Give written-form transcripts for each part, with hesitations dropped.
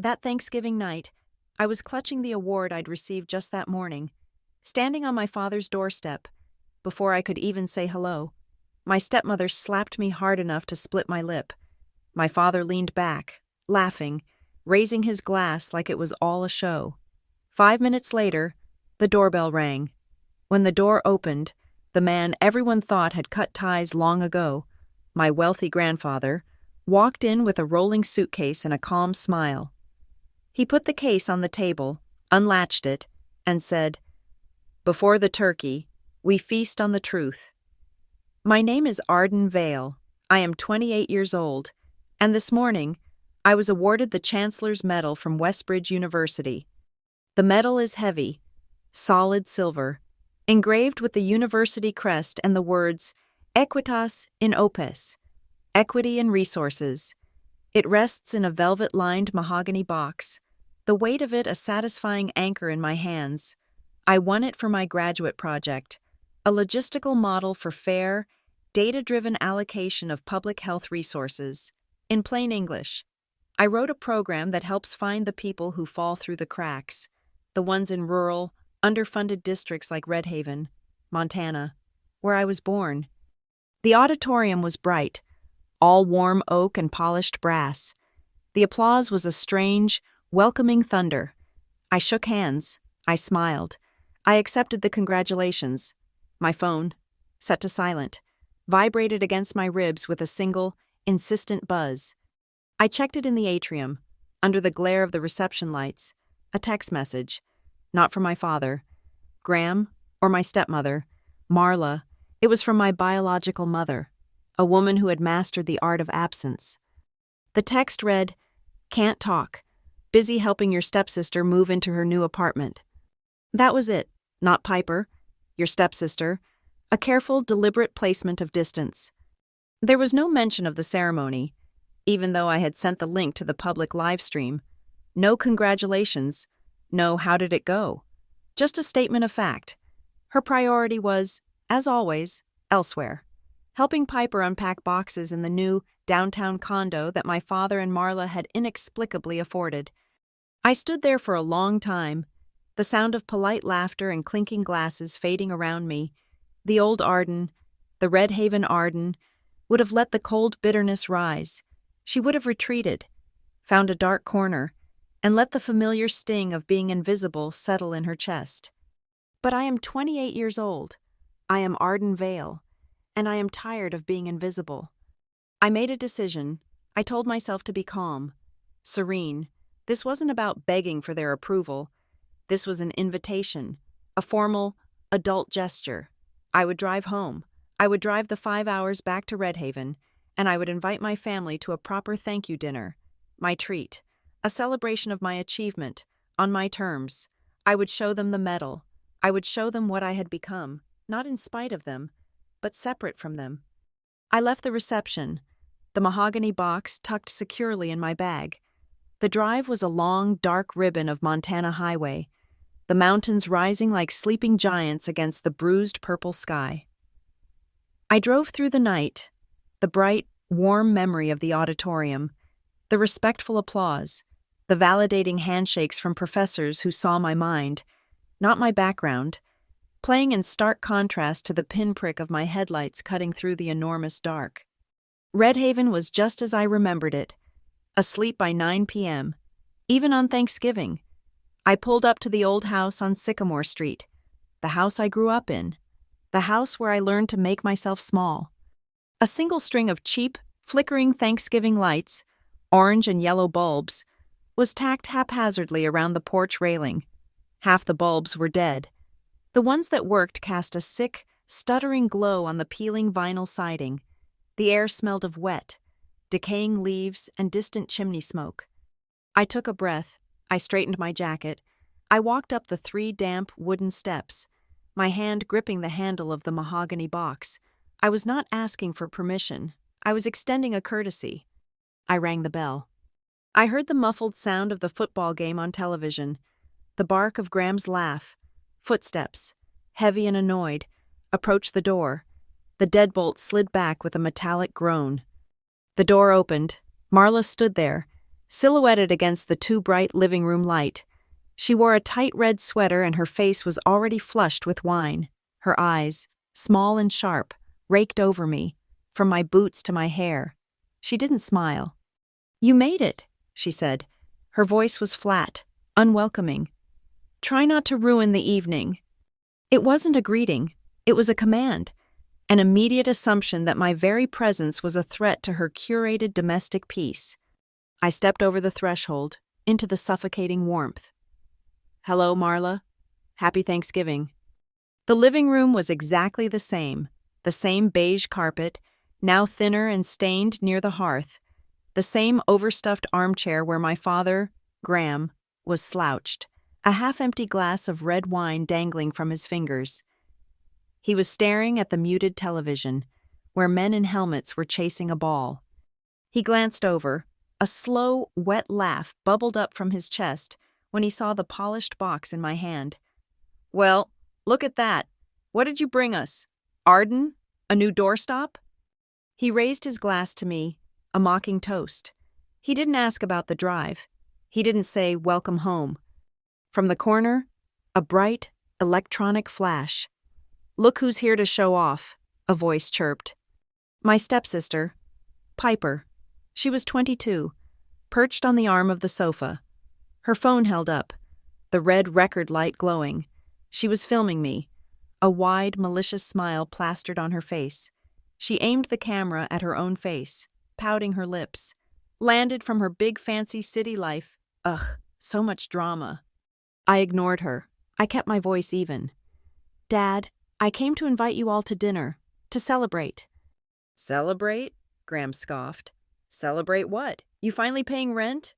That Thanksgiving night, I was clutching the award I'd received just that morning, standing on my father's doorstep. Before I could even say hello, my stepmother slapped me hard enough to split my lip. My father leaned back, laughing, raising his glass like it was all a show. 5 minutes later, the doorbell rang. When the door opened, the man everyone thought had cut ties long ago, my wealthy grandfather, walked in with a rolling suitcase and a calm smile. He put the case on the table, unlatched it, and said, "Before the turkey, we feast on the truth. My name is Arden Vale. I am 28 years old, and this morning, I was awarded the Chancellor's Medal from Westbridge University. The medal is heavy, solid silver, engraved with the university crest and the words, Equitas in Opes, equity in resources. It rests in a velvet-lined mahogany box, the weight of it a satisfying anchor in my hands. I won it for my graduate project, a logistical model for fair, data-driven allocation of public health resources. In plain English, I wrote a program that helps find the people who fall through the cracks, the ones in rural, underfunded districts like Red Haven, Montana, where I was born." The auditorium was bright, all warm oak and polished brass. The applause was a strange, welcoming thunder. I shook hands. I smiled. I accepted the congratulations. My phone, set to silent, vibrated against my ribs with a single, insistent buzz. I checked it in the atrium, under the glare of the reception lights. A text message. Not from my father, Graham, or my stepmother, Marla. It was from my biological mother, a woman who had mastered the art of absence. The text read, "Can't talk. Busy helping your stepsister move into her new apartment." That was it. Not Piper, your stepsister. A careful, deliberate placement of distance. There was no mention of the ceremony, even though I had sent the link to the public live stream. No congratulations. No how did it go. Just a statement of fact. Her priority was, as always, elsewhere, helping Piper unpack boxes in the new downtown condo that my father and Marla had inexplicably afforded. I stood there for a long time, the sound of polite laughter and clinking glasses fading around me. The old Arden, the Red Haven Arden, would have let the cold bitterness rise. She would have retreated, found a dark corner, and let the familiar sting of being invisible settle in her chest. But I am 28 years old. I am Arden Vale, and I am tired of being invisible. I made a decision. I told myself to be calm, serene. This wasn't about begging for their approval. This was an invitation, a formal, adult gesture. I would drive home. I would drive the 5 hours back to Red Haven, and I would invite my family to a proper thank you dinner, my treat. A celebration of my achievement, on my terms. I would show them the medal. I would show them what I had become, not in spite of them, but separate from them. I left the reception, the mahogany box tucked securely in my bag. The drive was a long, dark ribbon of Montana highway, the mountains rising like sleeping giants against the bruised purple sky. I drove through the night, the bright, warm memory of the auditorium, the respectful applause, the validating handshakes from professors who saw my mind, not my background, playing in stark contrast to the pinprick of my headlights cutting through the enormous dark. Red Haven was just as I remembered it, asleep by 9 p.m., even on Thanksgiving. I pulled up to the old house on Sycamore Street, the house I grew up in, the house where I learned to make myself small. A single string of cheap, flickering Thanksgiving lights, orange and yellow bulbs, was tacked haphazardly around the porch railing. Half the bulbs were dead. The ones that worked cast a sick, stuttering glow on the peeling vinyl siding. The air smelled of wet, decaying leaves and distant chimney smoke. I took a breath. I straightened my jacket. I walked up the 3 damp wooden steps, my hand gripping the handle of the mahogany box. I was not asking for permission. I was extending a courtesy. I rang the bell. I heard the muffled sound of the football game on television, the bark of Graham's laugh, footsteps, heavy and annoyed, approached the door. The deadbolt slid back with a metallic groan. The door opened. Marla stood there, silhouetted against the too bright living room light. She wore a tight red sweater and her face was already flushed with wine. Her eyes, small and sharp, raked over me, from my boots to my hair. She didn't smile. "You made it," she said. Her voice was flat, unwelcoming. "Try not to ruin the evening." It wasn't a greeting, it was a command, an immediate assumption that my very presence was a threat to her curated domestic peace. I stepped over the threshold, into the suffocating warmth. "Hello, Marla. Happy Thanksgiving." The living room was exactly the same beige carpet, now thinner and stained near the hearth, the same overstuffed armchair where my father, Graham, was slouched, a half-empty glass of red wine dangling from his fingers. He was staring at the muted television, where men in helmets were chasing a ball. He glanced over. A slow, wet laugh bubbled up from his chest when he saw the polished box in my hand. "Well, look at that. What did you bring us? Arden? A new doorstop?" He raised his glass to me, a mocking toast. He didn't ask about the drive. He didn't say, "Welcome home." From the corner, a bright, electronic flash. "Look who's here to show off," a voice chirped. My stepsister, Piper. She was 22, perched on the arm of the sofa. Her phone held up, the red record light glowing. She was filming me, a wide, malicious smile plastered on her face. She aimed the camera at her own face, pouting her lips. Landed from her big fancy city life. Ugh, so much drama. I ignored her. I kept my voice even. "Dad, I came to invite you all to dinner, to celebrate." "Celebrate?" Graham scoffed. "Celebrate what? You finally paying rent?"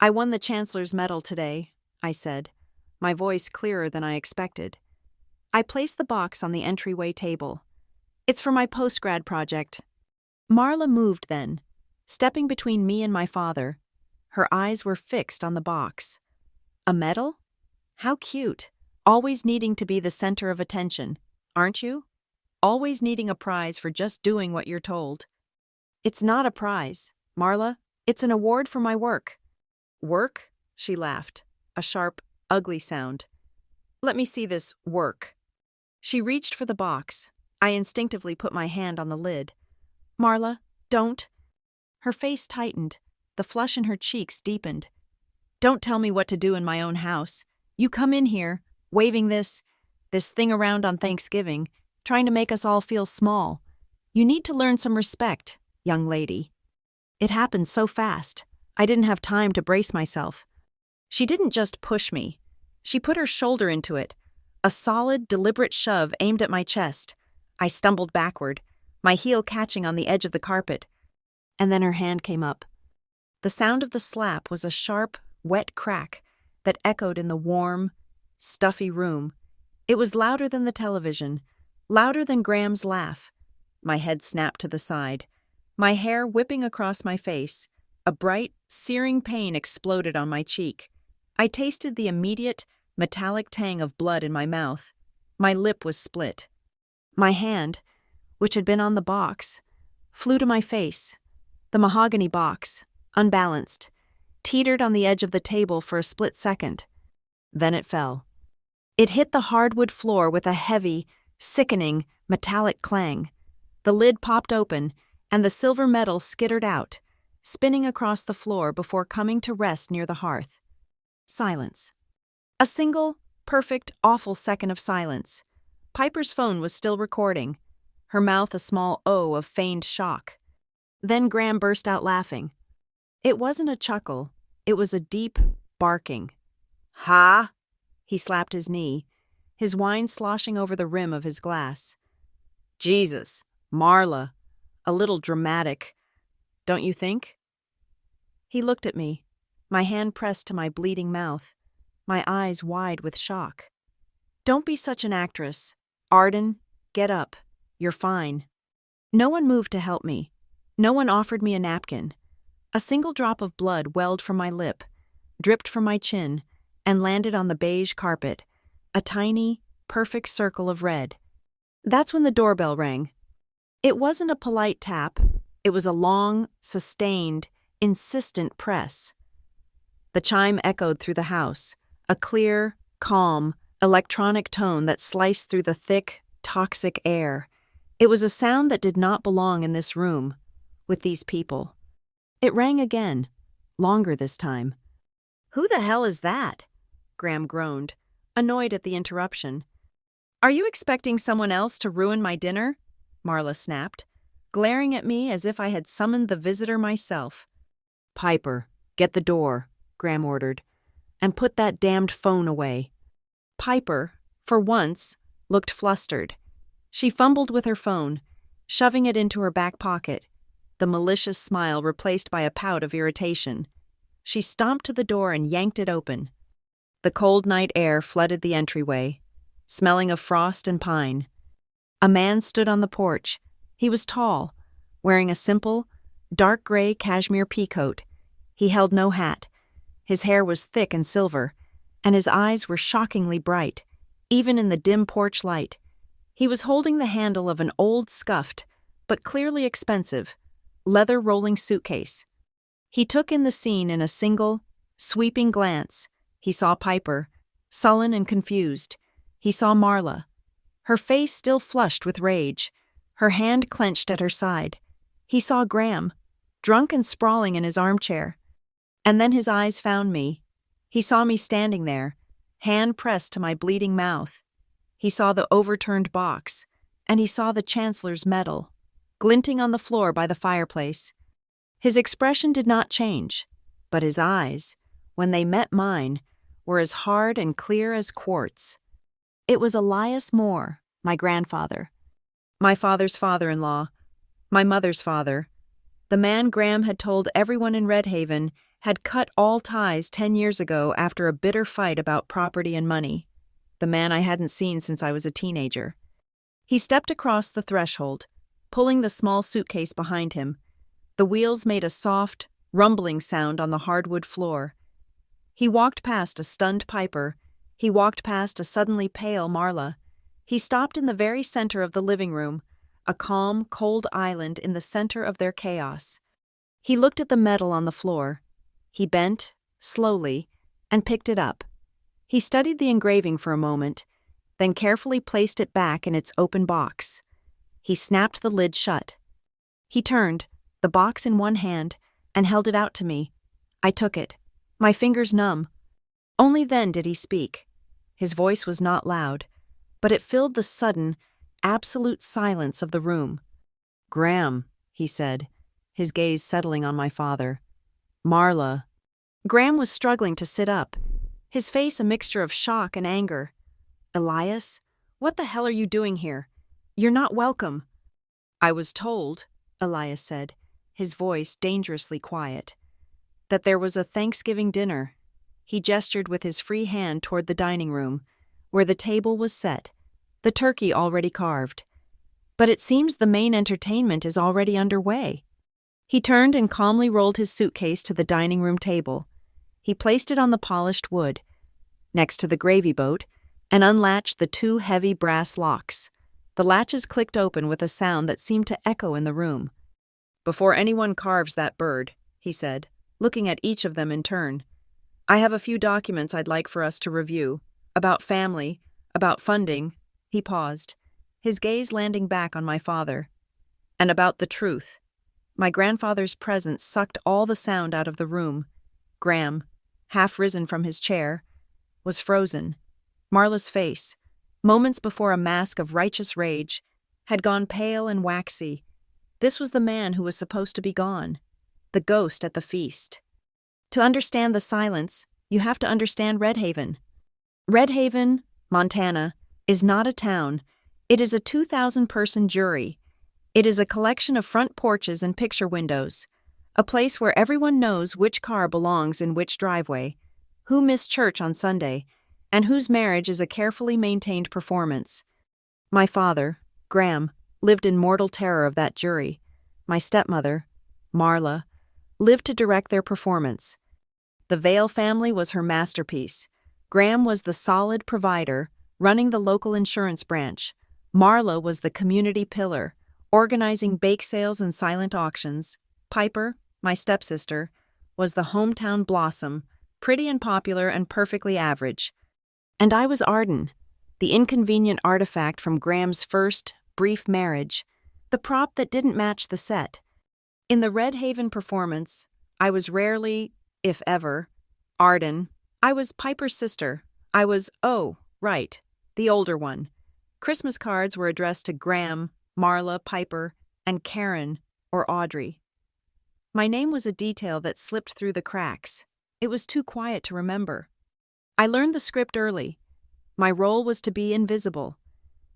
"I won the Chancellor's Medal today," I said, my voice clearer than I expected. I placed the box on the entryway table. "It's for my postgrad project." Marla moved then, stepping between me and my father. Her eyes were fixed on the box. "A medal? How cute. Always needing to be the center of attention, aren't you? Always needing a prize for just doing what you're told." "It's not a prize, Marla. It's an award for my work." "Work?" She laughed, a sharp, ugly sound. "Let me see this work." She reached for the box. I instinctively put my hand on the lid. "Marla, don't." Her face tightened. The flush in her cheeks deepened. "Don't tell me what to do in my own house. You come in here, waving this thing around on Thanksgiving, trying to make us all feel small. You need to learn some respect, young lady." It happened so fast. I didn't have time to brace myself. She didn't just push me. She put her shoulder into it. A solid, deliberate shove aimed at my chest. I stumbled backward, my heel catching on the edge of the carpet. And then her hand came up. The sound of the slap was a sharp, wet crack that echoed in the warm, stuffy room. It was louder than the television, louder than Graham's laugh. My head snapped to the side, my hair whipping across my face. A bright, searing pain exploded on my cheek. I tasted the immediate, metallic tang of blood in my mouth. My lip was split. My hand, which had been on the box, flew to my face. The mahogany box, unbalanced, teetered on the edge of the table for a split second. Then it fell. It hit the hardwood floor with a heavy, sickening, metallic clang. The lid popped open, and the silver metal skittered out, spinning across the floor before coming to rest near the hearth. Silence. A single, perfect, awful second of silence. Piper's phone was still recording, her mouth a small O of feigned shock. Then Graham burst out laughing. It wasn't a chuckle, it was a deep barking. "Ha!" He slapped his knee, his wine sloshing over the rim of his glass. "Jesus, Marla, a little dramatic, don't you think?" He looked at me, my hand pressed to my bleeding mouth, my eyes wide with shock. "Don't be such an actress. Arden, get up. You're fine." No one moved to help me. No one offered me a napkin. A single drop of blood welled from my lip, dripped from my chin, and landed on the beige carpet, a tiny, perfect circle of red. That's when the doorbell rang. It wasn't a polite tap. It was a long, sustained, insistent press. The chime echoed through the house, a clear, calm, electronic tone that sliced through the thick, toxic air. It was a sound that did not belong in this room, with these people. It rang again, longer this time. "Who the hell is that?" Graham groaned, annoyed at the interruption. "Are you expecting someone else to ruin my dinner?" Marla snapped, glaring at me as if I had summoned the visitor myself. "Piper, get the door," Graham ordered, "and put that damned phone away." Piper, for once, looked flustered. She fumbled with her phone, shoving it into her back pocket, the malicious smile replaced by a pout of irritation. She stomped to the door and yanked it open. The cold night air flooded the entryway, smelling of frost and pine. A man stood on the porch. He was tall, wearing a simple, dark gray cashmere peacoat. He held no hat. His hair was thick and silver, and his eyes were shockingly bright, even in the dim porch light. He was holding the handle of an old, scuffed, but clearly expensive, leather rolling suitcase. He took in the scene in a single, sweeping glance. He saw Piper, sullen and confused. He saw Marla, her face still flushed with rage, her hand clenched at her side. He saw Graham, drunk and sprawling in his armchair. And then his eyes found me. He saw me standing there, hand pressed to my bleeding mouth. He saw the overturned box, and he saw the Chancellor's medal, glinting on the floor by the fireplace. His expression did not change, but his eyes, when they met mine, were as hard and clear as quartz. It was Elias Moore, my grandfather, my father's father-in-law, my mother's father. The man Graham had told everyone in Red Haven had cut all ties 10 years ago after a bitter fight about property and money. The man I hadn't seen since I was a teenager. He stepped across the threshold, pulling the small suitcase behind him. The wheels made a soft, rumbling sound on the hardwood floor. He walked past a stunned Piper. He walked past a suddenly pale Marla. He stopped in the very center of the living room, a calm, cold island in the center of their chaos. He looked at the medal on the floor. He bent, slowly, and picked it up. He studied the engraving for a moment, then carefully placed it back in its open box. He snapped the lid shut. He turned, the box in one hand, and held it out to me. I took it, my fingers numb. Only then did he speak. His voice was not loud, but it filled the sudden, absolute silence of the room. "Graham," he said, his gaze settling on my father. "Marla." Graham was struggling to sit up, his face a mixture of shock and anger. "Elias, what the hell are you doing here? You're not welcome." "I was told," Elias said, his voice dangerously quiet, "that there was a Thanksgiving dinner." He gestured with his free hand toward the dining room, where the table was set, the turkey already carved. "But it seems the main entertainment is already underway." He turned and calmly rolled his suitcase to the dining room table. He placed it on the polished wood, next to the gravy boat, and unlatched the 2 heavy brass locks. The latches clicked open with a sound that seemed to echo in the room. "Before anyone carves that bird," he said, looking at each of them in turn, "I have a few documents I'd like for us to review, about family, about funding." He paused, his gaze landing back on my father. "And about the truth." My grandfather's presence sucked all the sound out of the room. Graham, half risen from his chair, was frozen. Marla's face, moments before a mask of righteous rage, had gone pale and waxy. This was the man who was supposed to be gone, the ghost at the feast. To understand the silence, you have to understand Red Haven. Red Haven, Montana, is not a town. It is a 2,000-person jury. It is a collection of front porches and picture windows, a place where everyone knows which car belongs in which driveway, who missed church on Sunday, and whose marriage is a carefully maintained performance. My father, Graham, lived in mortal terror of that jury. My stepmother, Marla, lived to direct their performance. The Vale family was her masterpiece. Graham was the solid provider, running the local insurance branch. Marla was the community pillar, organizing bake sales and silent auctions. Piper, my stepsister, was the hometown blossom, pretty and popular and perfectly average. And I was Arden, the inconvenient artifact from Graham's first, brief marriage, the prop that didn't match the set. In the Red Haven performance, I was rarely, if ever, Arden. I was Piper's sister. I was, oh, right, the older one. Christmas cards were addressed to Graham, Marla, Piper, and Karen, or Audrey. My name was a detail that slipped through the cracks. It was too quiet to remember. I learned the script early. My role was to be invisible,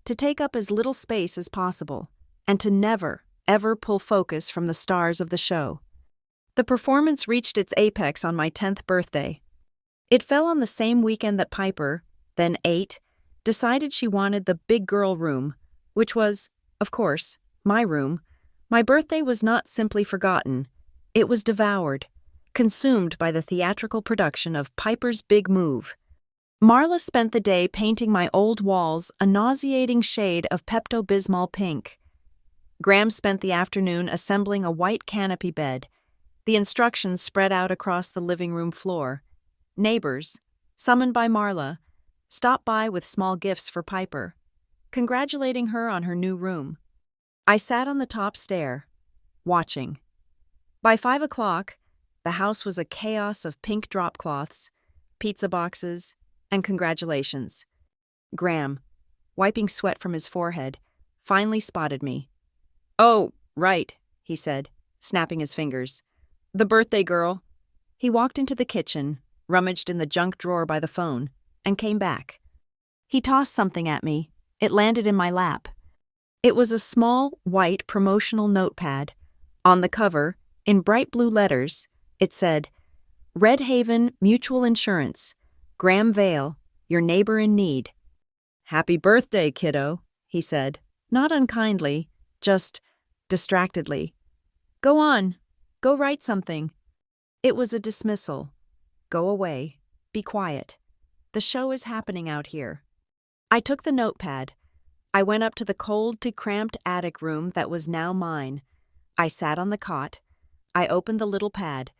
to take up as little space as possible, and to never, ever pull focus from the stars of the show. The performance reached its apex on my 10th birthday. It fell on the same weekend that Piper, then 8, decided she wanted the big girl room, which was, of course, my room. My birthday was not simply forgotten. It was devoured, consumed by the theatrical production of Piper's Big Move. Marla spent the day painting my old walls a nauseating shade of Pepto-Bismol pink. Graham spent the afternoon assembling a white canopy bed, the instructions spread out across the living room floor. Neighbors, summoned by Marla, stopped by with small gifts for Piper, congratulating her on her new room. I sat on the top stair, watching. By 5 o'clock, the house was a chaos of pink drop cloths, pizza boxes, and congratulations. Graham, wiping sweat from his forehead, finally spotted me. "Oh, right," he said, snapping his fingers. "The birthday girl." He walked into the kitchen, rummaged in the junk drawer by the phone, and came back. He tossed something at me. It landed in my lap. It was a small, white promotional notepad. On the cover, in bright blue letters, it said, "Red Haven Mutual Insurance, Graham Vale, your neighbor in need." "Happy birthday, kiddo," he said, not unkindly, just distractedly. "Go on, go write something." It was a dismissal. Go away, be quiet. The show is happening out here. I took the notepad. I went up to the cold, cramped attic room that was now mine. I sat on the cot. I opened the little pad.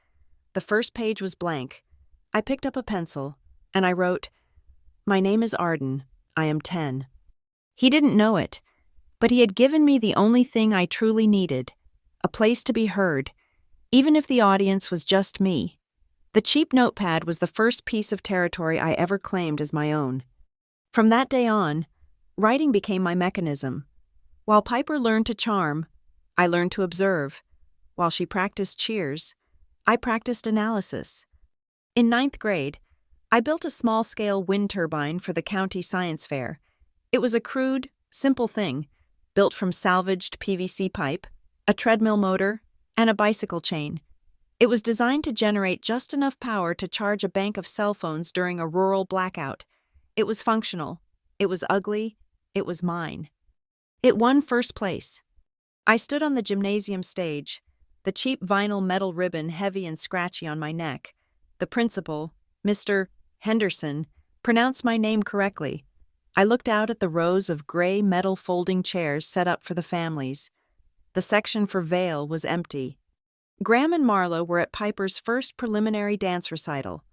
The first page was blank. I picked up a pencil, and I wrote, "My name is Arden. I am 10. He didn't know it, but he had given me the only thing I truly needed, a place to be heard, even if the audience was just me. The cheap notepad was the first piece of territory I ever claimed as my own. From that day on, writing became my mechanism. While Piper learned to charm, I learned to observe. While she practiced cheers, I practiced analysis. In 9th grade, I built a small-scale wind turbine for the county science fair. It was a crude, simple thing, built from salvaged PVC pipe, a treadmill motor, and a bicycle chain. It was designed to generate just enough power to charge a bank of cell phones during a rural blackout. It was functional. It was ugly. It was mine. It won first place. I stood on the gymnasium stage, the cheap vinyl metal ribbon heavy and scratchy on my neck. The principal, Mr. Henderson, pronounced my name correctly. I looked out at the rows of gray metal folding chairs set up for the families. The section for Vale was empty. Graham and Marla were at Piper's first preliminary dance recital,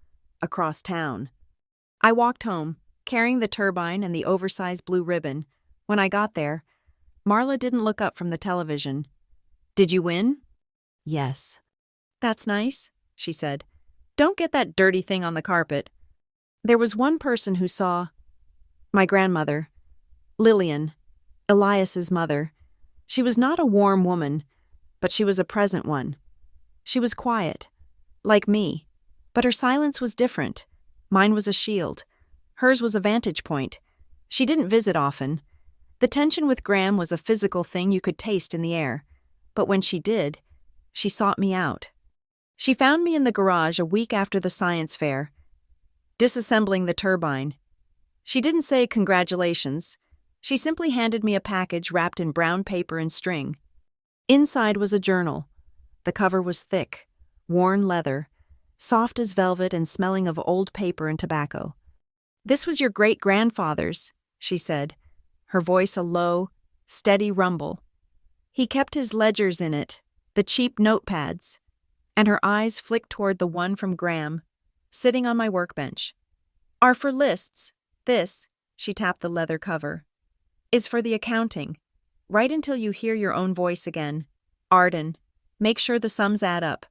across town. I walked home, carrying the turbine and the oversized blue ribbon. When I got there, Marla didn't look up from the television. "Did you win?" "Yes." "That's nice," she said. "Don't get that dirty thing on the carpet." There was one person who saw. My grandmother, Lillian, Elias's mother. She was not a warm woman, but she was a present one. She was quiet, like me, but her silence was different. Mine was a shield. Hers was a vantage point. She didn't visit often. The tension with Graham was a physical thing you could taste in the air. But when she did, she sought me out. She found me in the garage a week after the science fair, disassembling the turbine. She didn't say congratulations. She simply handed me a package wrapped in brown paper and string. Inside was a journal. The cover was thick, worn leather, soft as velvet and smelling of old paper and tobacco. "This was your great-grandfather's," she said, her voice a low, steady rumble. "He kept his ledgers in it, the cheap notepads. and her eyes flicked toward the one from Graham, sitting on my workbench. "Are for lists. This," she tapped the leather cover, "is for the accounting. Write until you hear your own voice again. Arden. Make sure the sums add up."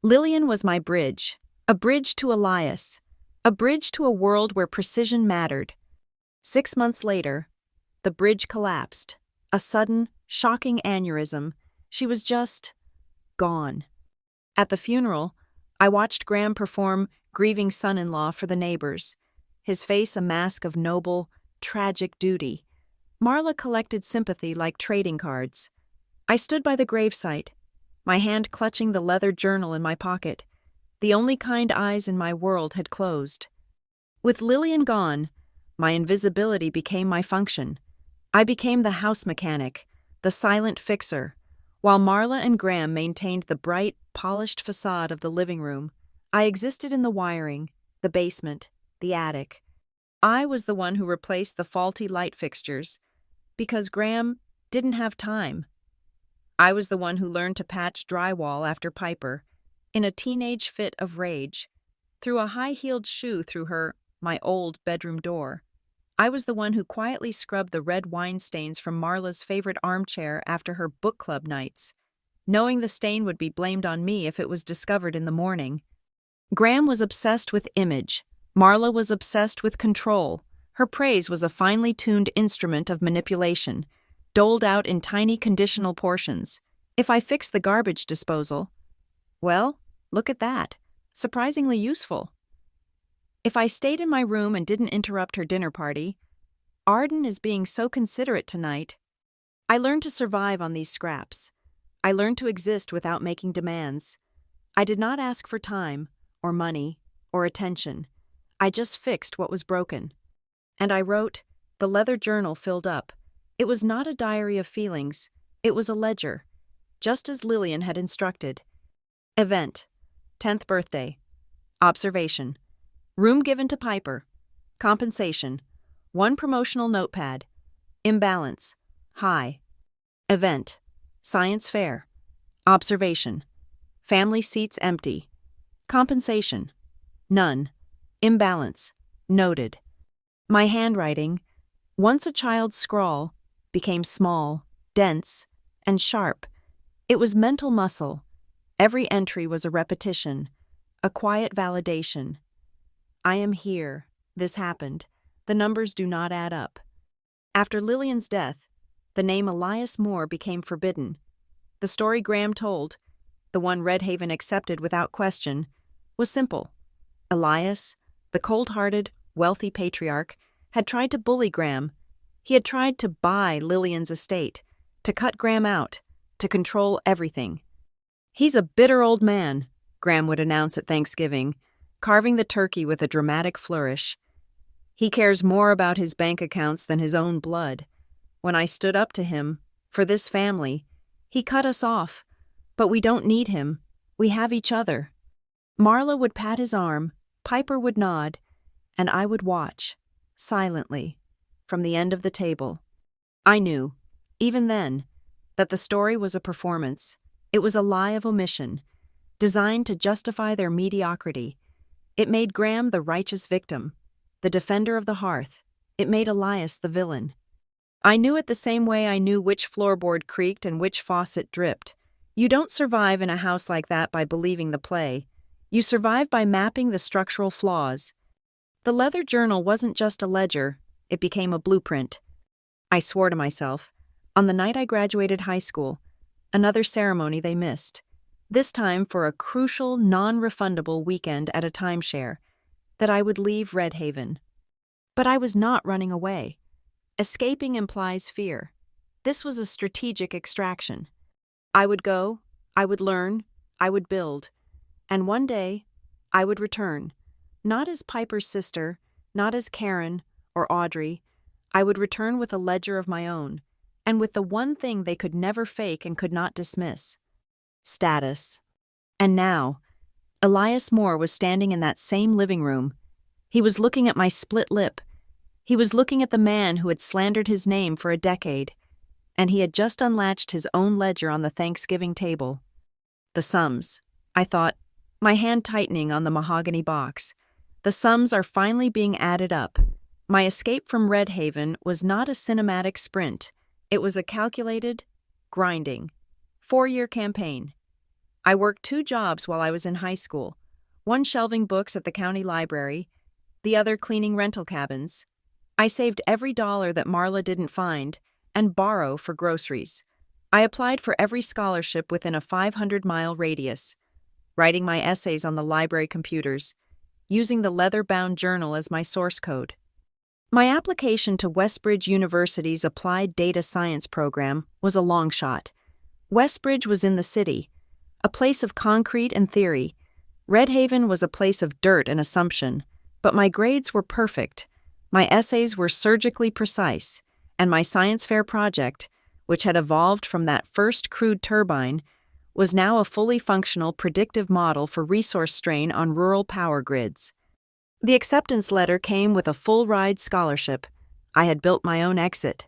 Lillian was my bridge, a bridge to Elias, a bridge to a world where precision mattered. 6 months later, the bridge collapsed, a sudden, shocking aneurysm. She was just gone. At the funeral, I watched Graham perform grieving son-in-law for the neighbors, his face a mask of noble, tragic duty. Marla collected sympathy like trading cards. I stood by the gravesite, my hand clutching the leather journal in my pocket. The only kind eyes in my world had closed. With Lillian gone, my invisibility became my function. I became the house mechanic, the silent fixer. While Marla and Graham maintained the bright, polished facade of the living room, I existed in the wiring, the basement, the attic. I was the one who replaced the faulty light fixtures, because Graham didn't have time. I was the one who learned to patch drywall after Piper, in a teenage fit of rage, threw a high-heeled shoe through my old bedroom door. I was the one who quietly scrubbed the red wine stains from Marla's favorite armchair after her book club nights, knowing the stain would be blamed on me if it was discovered in the morning. Graham was obsessed with image. Marla was obsessed with control. Her praise was a finely tuned instrument of manipulation, doled out in tiny conditional portions. If I fixed the garbage disposal, well, look at that. Surprisingly useful. If I stayed in my room and didn't interrupt her dinner party, Arden is being so considerate tonight. I learned to survive on these scraps. I learned to exist without making demands. I did not ask for time, or money, or attention. I just fixed what was broken. And I wrote, the leather journal filled up. It was not a diary of feelings. It was a ledger, just as Lillian had instructed. Event, 10th birthday. Observation. Room given to Piper. Compensation. 1 promotional notepad. Imbalance. High. Event. Science fair. Observation. Family seats empty. Compensation. None. Imbalance. Noted. My handwriting, once a child's scrawl, became small, dense, and sharp. It was mental muscle. Every entry was a repetition, a quiet validation. I am here. This happened. The numbers do not add up. After Lillian's death, the name Elias Moore became forbidden. The story Graham told, the one Redhaven accepted without question, was simple. Elias, the cold-hearted, wealthy patriarch, had tried to bully Graham. He had tried to buy Lillian's estate, to cut Graham out, to control everything. "He's a bitter old man," Graham would announce at Thanksgiving, carving the turkey with a dramatic flourish. "He cares more about his bank accounts than his own blood. When I stood up to him, for this family, he cut us off. But we don't need him. We have each other." Marla would pat his arm, Piper would nod, and I would watch, silently, from the end of the table. I knew, even then, that the story was a performance. It was a lie of omission, designed to justify their mediocrity. It made Graham the righteous victim, the defender of the hearth. It made Elias the villain. I knew it the same way I knew which floorboard creaked and which faucet dripped. You don't survive in a house like that by believing the play. You survive by mapping the structural flaws. The leather journal wasn't just a ledger, it became a blueprint. I swore to myself, on the night I graduated high school, another ceremony they missed, this time for a crucial, non-refundable weekend at a timeshare, that I would leave Redhaven. But I was not running away. Escaping implies fear. This was a strategic extraction. I would go, I would learn, I would build, and one day, I would return. Not as Piper's sister, not as Karen or Audrey. I would return with a ledger of my own, and with the one thing they could never fake and could not dismiss: status. And now, Elias Moore was standing in that same living room. He was looking at my split lip. He was looking at the man who had slandered his name for a decade, and he had just unlatched his own ledger on the Thanksgiving table. The sums, I thought, my hand tightening on the mahogany box. The sums are finally being added up. My escape from Red Haven was not a cinematic sprint. It was a calculated, grinding, 4-year campaign. I worked 2 jobs while I was in high school, one shelving books at the county library, the other cleaning rental cabins. I saved every dollar that Marla didn't find and borrow for groceries. I applied for every scholarship within a 500-mile radius, writing my essays on the library computers, using the leather-bound journal as my source code. My application to Westbridge University's Applied Data Science program was a long shot. Westbridge was in the city, a place of concrete and theory. Red Haven was a place of dirt and assumption, but my grades were perfect. My essays were surgically precise, and my science fair project, which had evolved from that first crude turbine, was now a fully functional predictive model for resource strain on rural power grids. The acceptance letter came with a full-ride scholarship. I had built my own exit.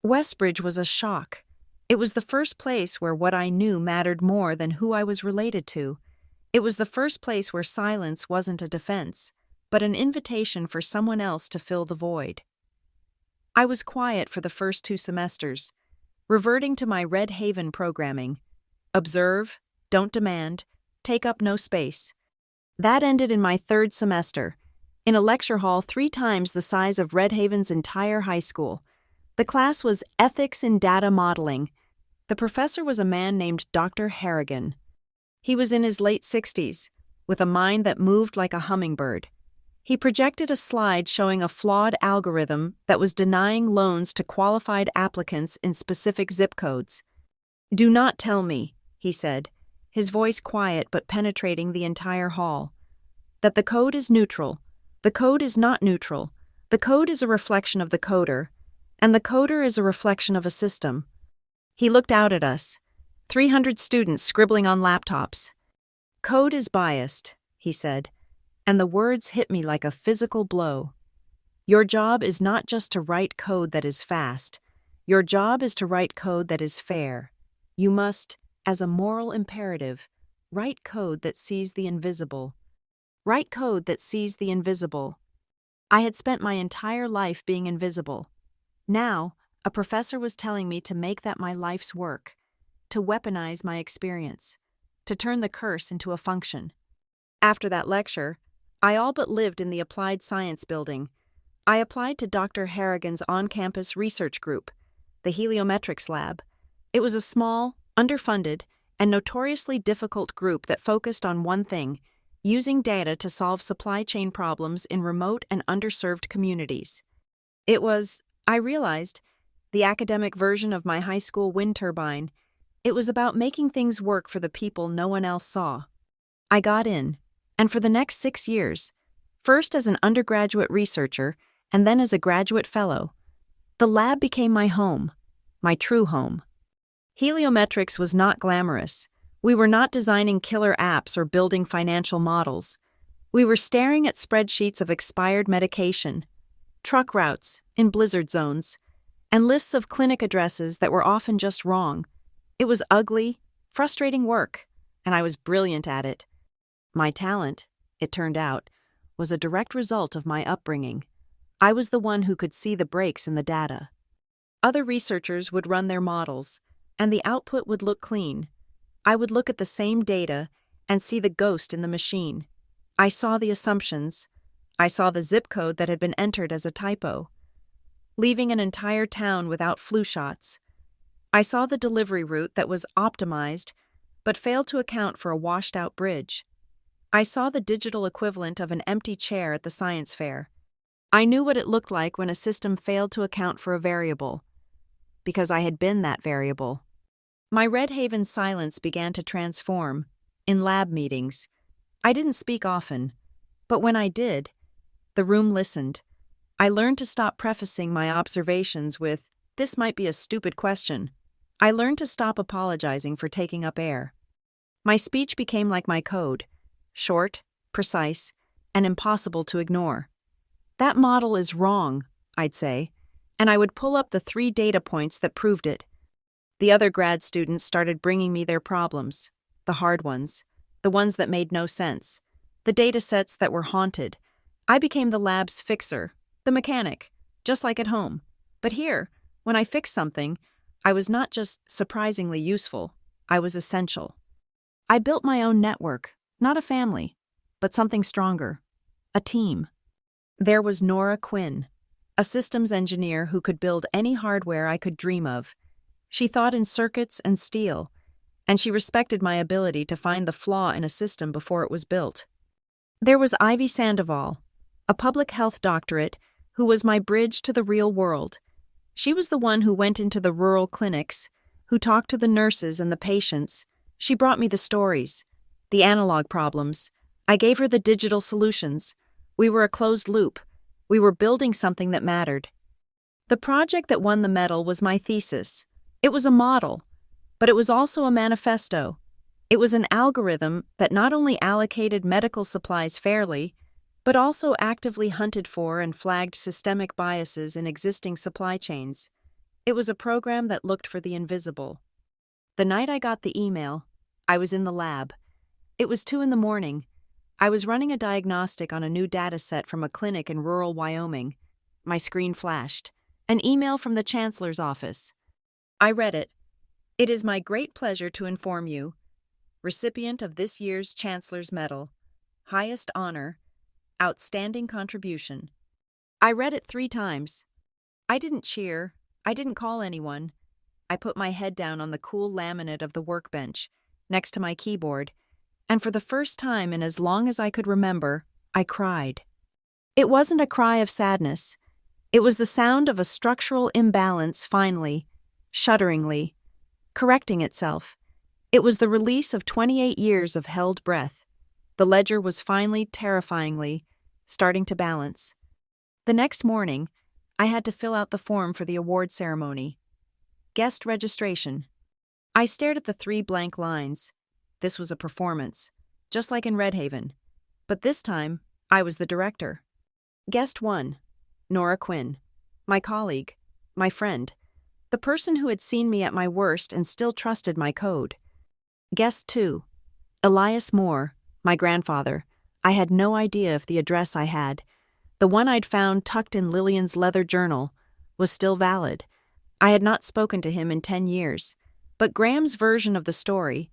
Westbridge was a shock. It was the first place where what I knew mattered more than who I was related to. It was the first place where silence wasn't a defense, but an invitation for someone else to fill the void. I was quiet for the first 2 semesters, reverting to my Red Haven programming. Observe, don't demand, take up no space. That ended in my 3rd semester, in a lecture hall 3 times the size of Red Haven's entire high school. The class was Ethics in Data Modeling. The professor was a man named Dr. Harrigan. He was in his late 60s, with a mind that moved like a hummingbird. He projected a slide showing a flawed algorithm that was denying loans to qualified applicants in specific zip codes. "Do not tell me," he said, his voice quiet but penetrating the entire hall, "that the code is neutral. The code is not neutral. The code is a reflection of the coder, and the coder is a reflection of a system." He looked out at us, 300 students scribbling on laptops. "Code is biased," he said, and the words hit me like a physical blow. "Your job is not just to write code that is fast. Your job is to write code that is fair. You must, as a moral imperative, write code that sees the invisible. Write code that sees the invisible." I had spent my entire life being invisible. Now, a professor was telling me to make that my life's work, to weaponize my experience, to turn the curse into a function. After that lecture, I all but lived in the Applied Science building. I applied to Dr. Harrigan's on-campus research group, the Heliometrics Lab. It was a small, underfunded, and notoriously difficult group that focused on one thing: using data to solve supply chain problems in remote and underserved communities. It was, I realized, the academic version of my high school wind turbine. It was about making things work for the people no one else saw. I got in, and for the next 6 years, first as an undergraduate researcher and then as a graduate fellow, the lab became my home, my true home. Heliometrics was not glamorous. We were not designing killer apps or building financial models. We were staring at spreadsheets of expired medication, truck routes in blizzard zones, and lists of clinic addresses that were often just wrong. It was ugly, frustrating work, and I was brilliant at it. My talent, it turned out, was a direct result of my upbringing. I was the one who could see the breaks in the data. Other researchers would run their models, and the output would look clean. I would look at the same data and see the ghost in the machine. I saw the assumptions. I saw the zip code that had been entered as a typo, leaving an entire town without flu shots. I saw the delivery route that was optimized but failed to account for a washed-out bridge. I saw the digital equivalent of an empty chair at the science fair. I knew what it looked like when a system failed to account for a variable, because I had been that variable. My Red Haven silence began to transform. In lab meetings, I didn't speak often, but when I did, the room listened. I learned to stop prefacing my observations with, "This might be a stupid question." I learned to stop apologizing for taking up air. My speech became like my code, short, precise, and impossible to ignore. "That model is wrong," I'd say, and I would pull up the 3 data points that proved it. The other grad students started bringing me their problems, the hard ones. the ones that made no sense, the data sets that were haunted. I became the lab's fixer, the mechanic, just like at home. But here, when I fixed something, I was not just surprisingly useful, I was essential. I built my own network, not a family, but something stronger, a team. There was Nora Quinn, a systems engineer who could build any hardware I could dream of. She thought in circuits and steel, and she respected my ability to find the flaw in a system before it was built. There was Ivy Sandoval, a public health doctorate who was my bridge to the real world. She was the one who went into the rural clinics, who talked to the nurses and the patients. She brought me the stories, the analog problems. I gave her the digital solutions. We were a closed loop. We were building something that mattered. The project that won the medal was my thesis. It was a model, but it was also a manifesto. It was an algorithm that not only allocated medical supplies fairly, but also actively hunted for and flagged systemic biases in existing supply chains. It was a program that looked for the invisible. The night I got the email, I was in the lab. It was 2 a.m. I was running a diagnostic on a new dataset from a clinic in rural Wyoming. My screen flashed. An email from the chancellor's office. I read it. It is my great pleasure to inform you, recipient of this year's Chancellor's Medal, highest honor, outstanding contribution. I read it 3 times. I didn't cheer. I didn't call anyone. I put my head down on the cool laminate of the workbench, next to my keyboard, and for the first time in as long as I could remember, I cried. It wasn't a cry of sadness. It was the sound of a structural imbalance finally, shudderingly, correcting itself. It was the release of 28 years of held breath. The ledger was finally, terrifyingly, starting to balance. The next morning, I had to fill out the form for the award ceremony. Guest registration. I stared at the 3 blank lines. This was a performance, just like in Redhaven. But this time, I was the director. Guest 1, Nora Quinn, my colleague, my friend, the person who had seen me at my worst and still trusted my code. Guest 2, Elias Moore, my grandfather. I had no idea if the address I had, the one I'd found tucked in Lillian's leather journal, was still valid. I had not spoken to him in 10 years, but Graham's version of the story,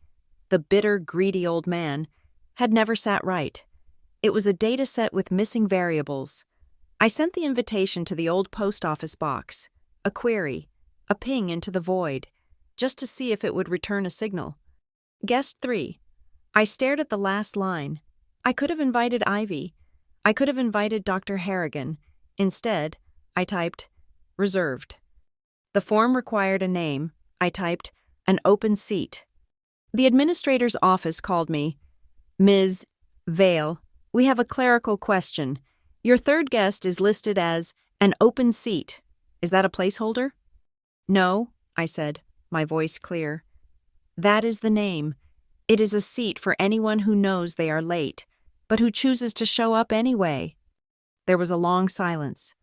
the bitter, greedy old man, had never sat right. It was a data set with missing variables. I sent the invitation to the old post office box, a query, a ping into the void, just to see if it would return a signal. Guest 3. I stared at the last line. I could have invited Ivy. I could have invited Dr. Harrigan. Instead, I typed, reserved. The form required a name. I typed, an open seat. The administrator's office called me. Ms. Vale, we have a clerical question. Your 3rd guest is listed as an open seat. Is that a placeholder? No, I said, my voice clear. That is the name. It is a seat for anyone who knows they are late, but who chooses to show up anyway. There was a long silence.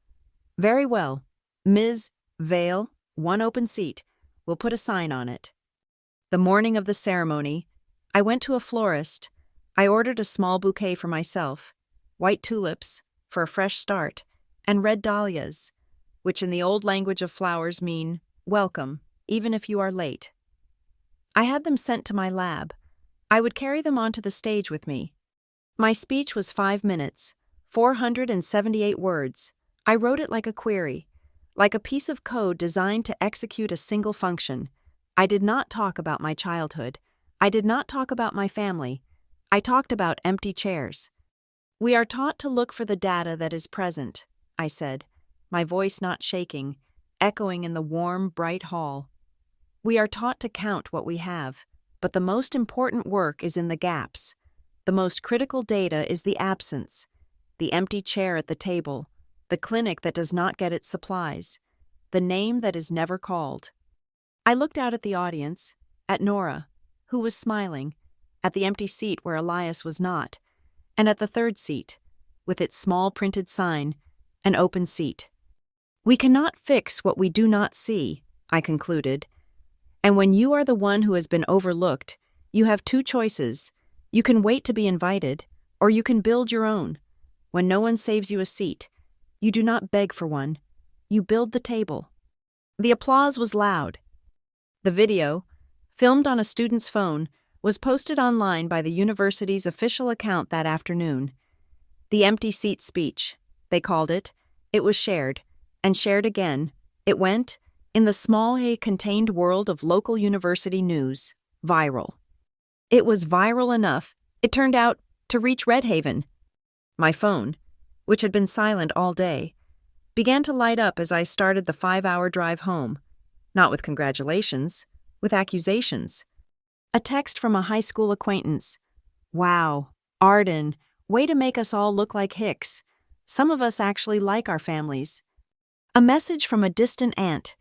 Very well. Ms. Vale, 1 open seat. We'll put a sign on it. The morning of the ceremony, I went to a florist. I ordered a small bouquet for myself, white tulips, for a fresh start, and red dahlias, which in the old language of flowers mean, welcome, even if you are late. I had them sent to my lab. I would carry them onto the stage with me. My speech was 5 minutes, 478 words. I wrote it like a query, like a piece of code designed to execute a single function. I did not talk about my childhood. I did not talk about my family. I talked about empty chairs. We are taught to look for the data that is present, I said, my voice not shaking, echoing in the warm, bright hall. We are taught to count what we have, but the most important work is in the gaps. The most critical data is the absence, the empty chair at the table, the clinic that does not get its supplies, the name that is never called. I looked out at the audience, at Nora, who was smiling, at the empty seat where Elias was not, and at the 3rd seat, with its small printed sign, an open seat. We cannot fix what we do not see, I concluded. And when you are the one who has been overlooked, you have 2 choices. You can wait to be invited, or you can build your own. When no one saves you a seat, you do not beg for one. You build the table. The applause was loud. The video, filmed on a student's phone, was posted online by the university's official account that afternoon. The empty seat speech, they called it. It was shared, and shared again. It went, in the small contained world of local university news, viral. It was viral enough, it turned out, to reach Red Haven. My phone, which had been silent all day, began to light up as I started the 5-hour drive home. Not with congratulations, with accusations. A text from a high school acquaintance. Wow, Arden, way to make us all look like hicks. Some of us actually like our families. A message from a distant aunt.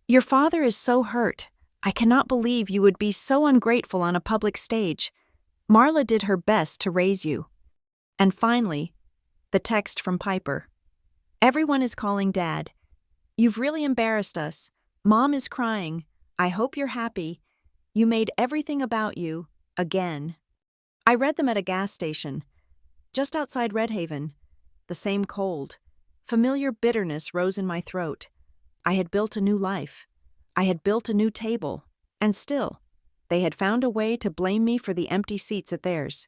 Your father is so hurt. I cannot believe you would be so ungrateful on a public stage. Marla did her best to raise you. And finally, the text from Piper. Everyone is calling Dad. You've really embarrassed us. Mom is crying. I hope you're happy. You made everything about you, again. I read them at a gas station, just outside Red Haven. The same cold, familiar bitterness rose in my throat. I had built a new life. I had built a new table. And still, they had found a way to blame me for the empty seats at theirs.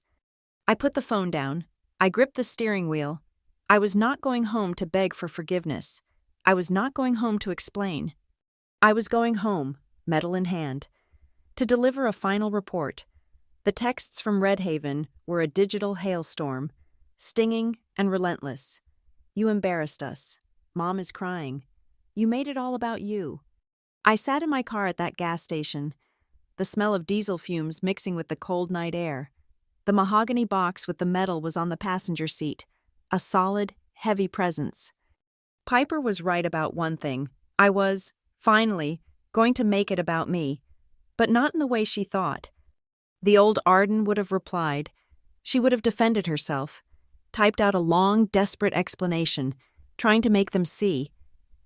I put the phone down. I gripped the steering wheel. I was not going home to beg for forgiveness. I was not going home to explain. I was going home, medal in hand, to deliver a final report. The texts from Red Haven were a digital hailstorm, stinging and relentless. You embarrassed us. Mom is crying. You made it all about you. I sat in my car at that gas station, the smell of diesel fumes mixing with the cold night air. The mahogany box with the metal was on the passenger seat, a solid, heavy presence. Piper was right about one thing. I was, finally, going to make it about me, but not in the way she thought. The old Arden would have replied. She would have defended herself, typed out a long, desperate explanation, trying to make them see.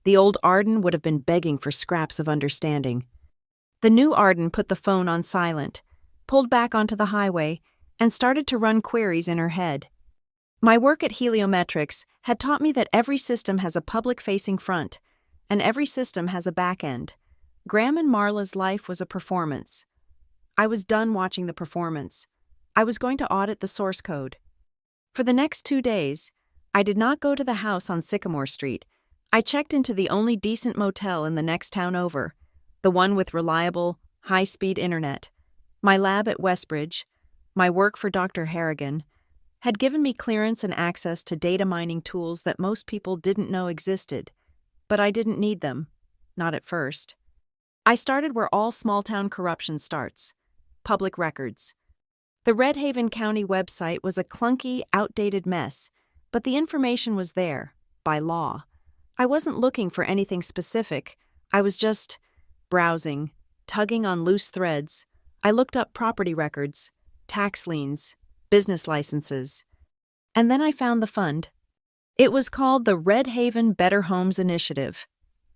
The old Arden would have been begging for scraps of understanding. The new Arden put the phone on silent, pulled back onto the highway, and started to run queries in her head. My work at Heliometrics had taught me that every system has a public-facing front, and every system has a back end. Graham and Marla's life was a performance. I was done watching the performance. I was going to audit the source code. For the next 2 days, I did not go to the house on Sycamore Street. I checked into the only decent motel in the next town over, the one with reliable, high-speed internet. My lab at Westbridge, my work for Dr. Harrigan, had given me clearance and access to data mining tools that most people didn't know existed, but I didn't need them, not at first. I started where all small-town corruption starts, public records. The Red Haven County website was a clunky, outdated mess, but the information was there, by law. I wasn't looking for anything specific. I was just browsing, tugging on loose threads. I looked up property records, tax liens, business licenses. And then I found the fund. It was called the Red Haven Better Homes Initiative,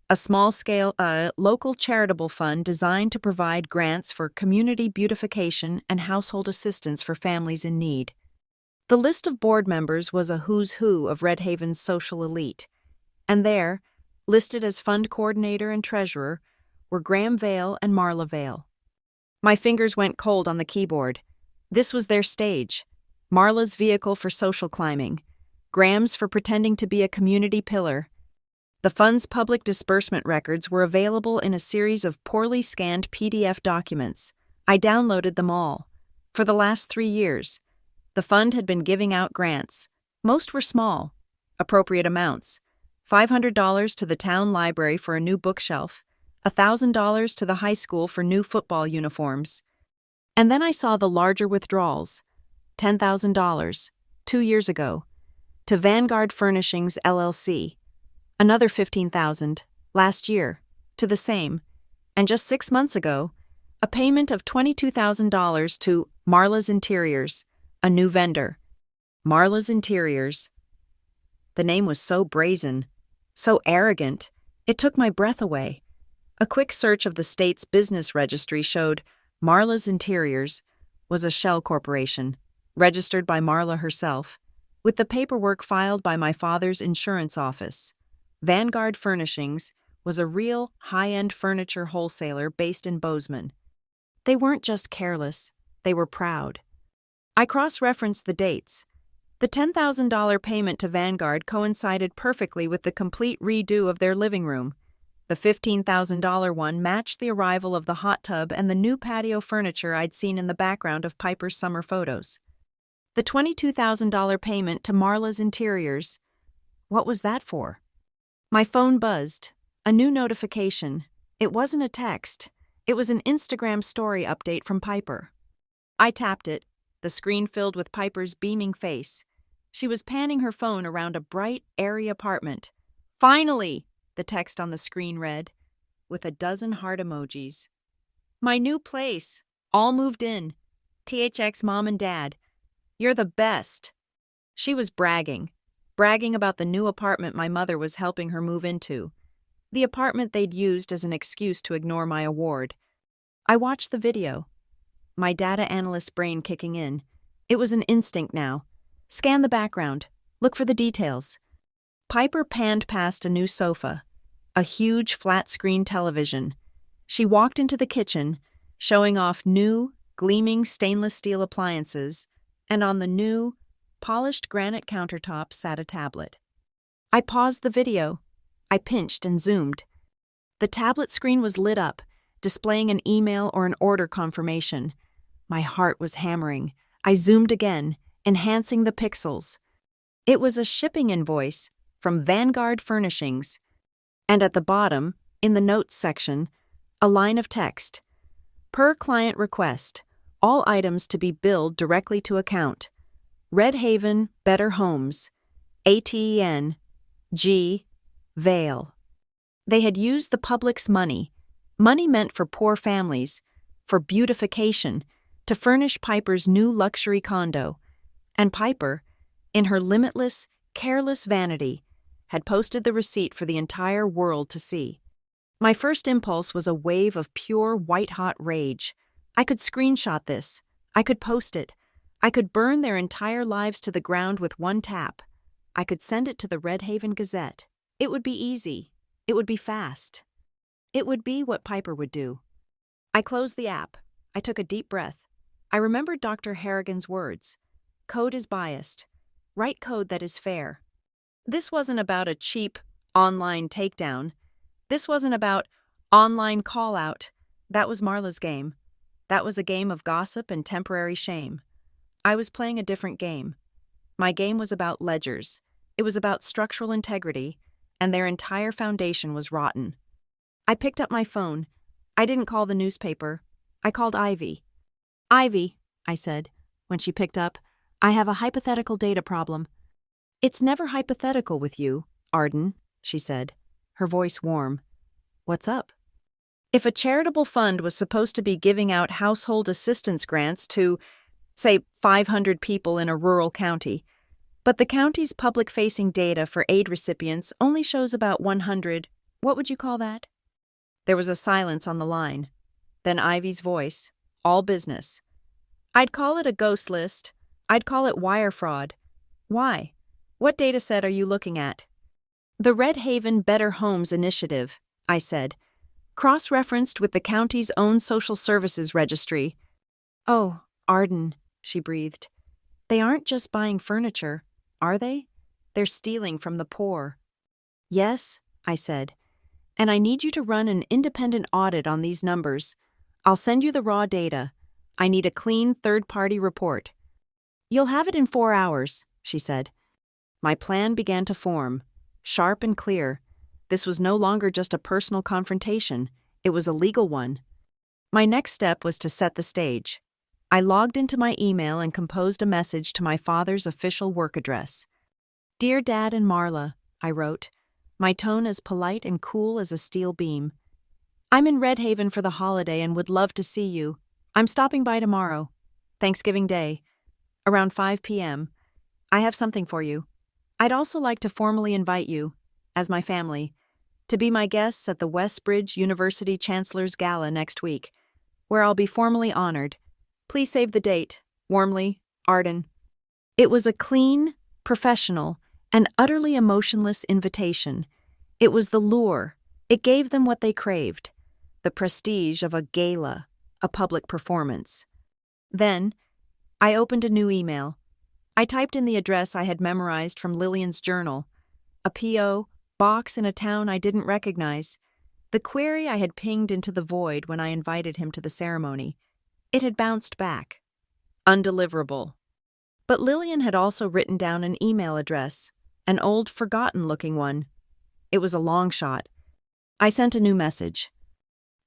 a small-scale, local charitable fund designed to provide grants for community beautification and household assistance for families in need. The list of board members was a who's who of Red Haven's social elite, and there, listed as fund coordinator and treasurer, were Graham Vale and Marla Vale. My fingers went cold on the keyboard. This was their stage. Marla's vehicle for social climbing, Graham's for pretending to be a community pillar. The fund's public disbursement records were available in a series of poorly scanned PDF documents. I downloaded them all. For the last 3 years, the fund had been giving out grants. Most were small, appropriate amounts. $500 to the town library for a new bookshelf, $1,000 to the high school for new football uniforms. And then I saw the larger withdrawals. $10,000, 2 years ago, to Vanguard Furnishings, LLC. Another $15,000, last year, to the same. And just 6 months ago, a payment of $22,000 to Marla's Interiors, a new vendor. Marla's Interiors. The name was so brazen, so arrogant, it took my breath away. A quick search of the state's business registry showed Marla's Interiors was a shell corporation, registered by Marla herself, with the paperwork filed by my father's insurance office. Vanguard Furnishings was a real high-end furniture wholesaler based in Bozeman. They weren't just careless, they were proud. I cross-referenced the dates. The $10,000 payment to Vanguard coincided perfectly with the complete redo of their living room. The $15,000 one matched the arrival of the hot tub and the new patio furniture I'd seen in the background of Piper's summer photos. The $22,000 payment to Marla's Interiors. What was that for? My phone buzzed. A new notification. It wasn't a text. It was an Instagram story update from Piper. I tapped it, the screen filled with Piper's beaming face. She was panning her phone around a bright, airy apartment. "Finally!" the text on the screen read, with a dozen heart emojis. "My new place. All moved in. THX Mom and Dad. You're the best." She was bragging about the new apartment my mother was helping her move into. The apartment they'd used as an excuse to ignore my award. I watched the video. My data analyst brain kicking in. It was an instinct now. Scan the background. Look for the details. Piper panned past a new sofa, a huge flat-screen television. She walked into the kitchen, showing off new, gleaming stainless steel appliances, and on the new, polished granite countertop sat a tablet. I paused the video. I pinched and zoomed. The tablet screen was lit up, displaying an email or an order confirmation. My heart was hammering. I zoomed again, enhancing the pixels. It was a shipping invoice from Vanguard Furnishings. And at the bottom, in the notes section, a line of text. Per client request, all items to be billed directly to account. Red Haven Better Homes, ATEN, G, Vale. They had used the public's money meant for poor families, for beautification, to furnish Piper's new luxury condo. And Piper, in her limitless, careless vanity, had posted the receipt for the entire world to see. My first impulse was a wave of pure white-hot rage. I could screenshot this. I could post it. I could burn their entire lives to the ground with one tap. I could send it to the Red Haven Gazette. It would be easy. It would be fast. It would be what Piper would do. I closed the app. I took a deep breath. I remembered Dr. Harrigan's words. Code is biased. Write code that is fair. This wasn't about a cheap online takedown. This wasn't about online call-out. That was Marla's game. That was a game of gossip and temporary shame. I was playing a different game. My game was about ledgers. It was about structural integrity, and their entire foundation was rotten. I picked up my phone. I didn't call the newspaper. I called Ivy. "Ivy," I said, when she picked up, "I have a hypothetical data problem." "It's never hypothetical with you, Arden," she said, her voice warm. "What's up?" If a charitable fund was supposed to be giving out household assistance grants to, say, 500 people in a rural county, but the county's public-facing data for aid recipients only shows about 100, what would you call that? There was a silence on the line. Then Ivy's voice, all business. "I'd call it a ghost list. I'd call it wire fraud." "Why? What data set are you looking at?" "The Red Haven Better Homes Initiative," I said, cross-referenced with the county's own social services registry. "Oh, Arden," she breathed. "They aren't just buying furniture, are they? They're stealing from the poor." "Yes," I said, "and I need you to run an independent audit on these numbers. I'll send you the raw data. I need a clean third-party report." "You'll have it in 4 hours," she said. My plan began to form, sharp and clear. This was no longer just a personal confrontation. It was a legal one. My next step was to set the stage. I logged into my email and composed a message to my father's official work address. "Dear Dad and Marla," I wrote, my tone as polite and cool as a steel beam. "I'm in Red Haven for the holiday and would love to see you. I'm stopping by tomorrow, Thanksgiving Day, around 5 p.m. I have something for you. I'd also like to formally invite you, as my family, to be my guests at the Westbridge University Chancellor's Gala next week, where I'll be formally honored. Please save the date. Warmly, Arden. It was a clean, professional, and utterly emotionless invitation. It was the lure. It gave them what they craved. The prestige of a gala, a public performance. Then, I opened a new email. I typed in the address I had memorized from Lillian's journal. A P.O. box in a town I didn't recognize. The query I had pinged into the void when I invited him to the ceremony. It had bounced back. Undeliverable. But Lillian had also written down an email address, an old, forgotten-looking one. It was a long shot. I sent a new message.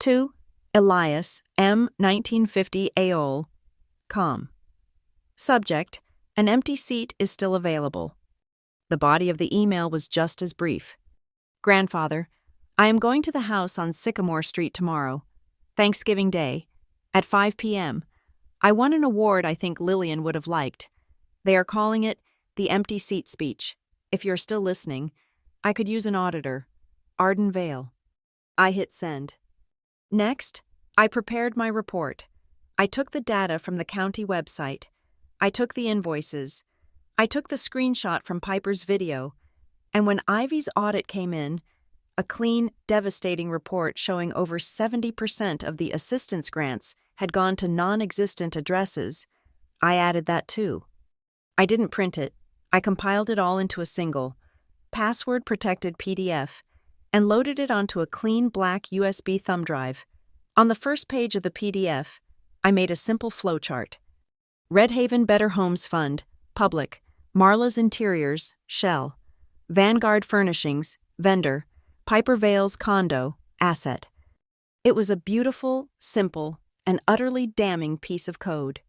To Elias, M. 1950 Aol, com. Subject: an empty seat is still available. The body of the email was just as brief. Grandfather, I am going to the house on Sycamore Street tomorrow, Thanksgiving Day, at 5 p.m. I won an award I think Lillian would have liked. They are calling it the empty seat speech. If you're still listening, I could use an auditor. Arden Vale. I hit send. Next, I prepared my report. I took the data from the county website. I took the invoices. I took the screenshot from Piper's video. And when Ivy's audit came in, a clean, devastating report showing over 70% of the assistance grants had gone to non-existent addresses, I added that too. I didn't print it. I compiled it all into a single, password-protected PDF and loaded it onto a clean black USB thumb drive. On the first page of the PDF, I made a simple flowchart. Red Haven Better Homes Fund, Public, Marla's Interiors, Shell, Vanguard Furnishings, Vendor, Piper Vale's Condo, Asset. It was a beautiful, simple, and utterly damning piece of code.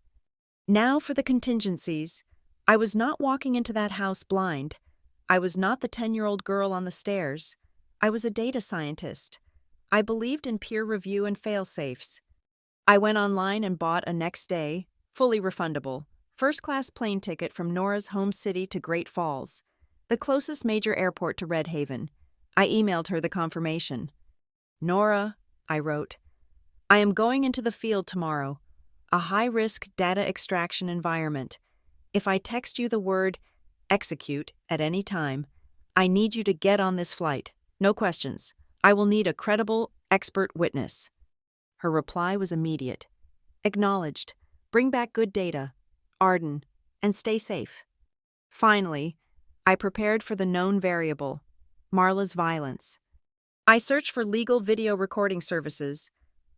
Now for the contingencies. I was not walking into that house blind. I was not the 10-year-old girl on the stairs. I was a data scientist. I believed in peer review and fail-safes. I went online and bought a next day, fully refundable, first-class plane ticket from Nora's home city to Great Falls, the closest major airport to Red Haven. I emailed her the confirmation. Nora, I wrote, I am going into the field tomorrow, a high-risk data extraction environment. If I text you the word execute at any time, I need you to get on this flight. No questions. I will need a credible, expert witness. Her reply was immediate. Acknowledged. Bring back good data. Arden. And stay safe. Finally, I prepared for the known variable, Marla's violence. I searched for legal video recording services.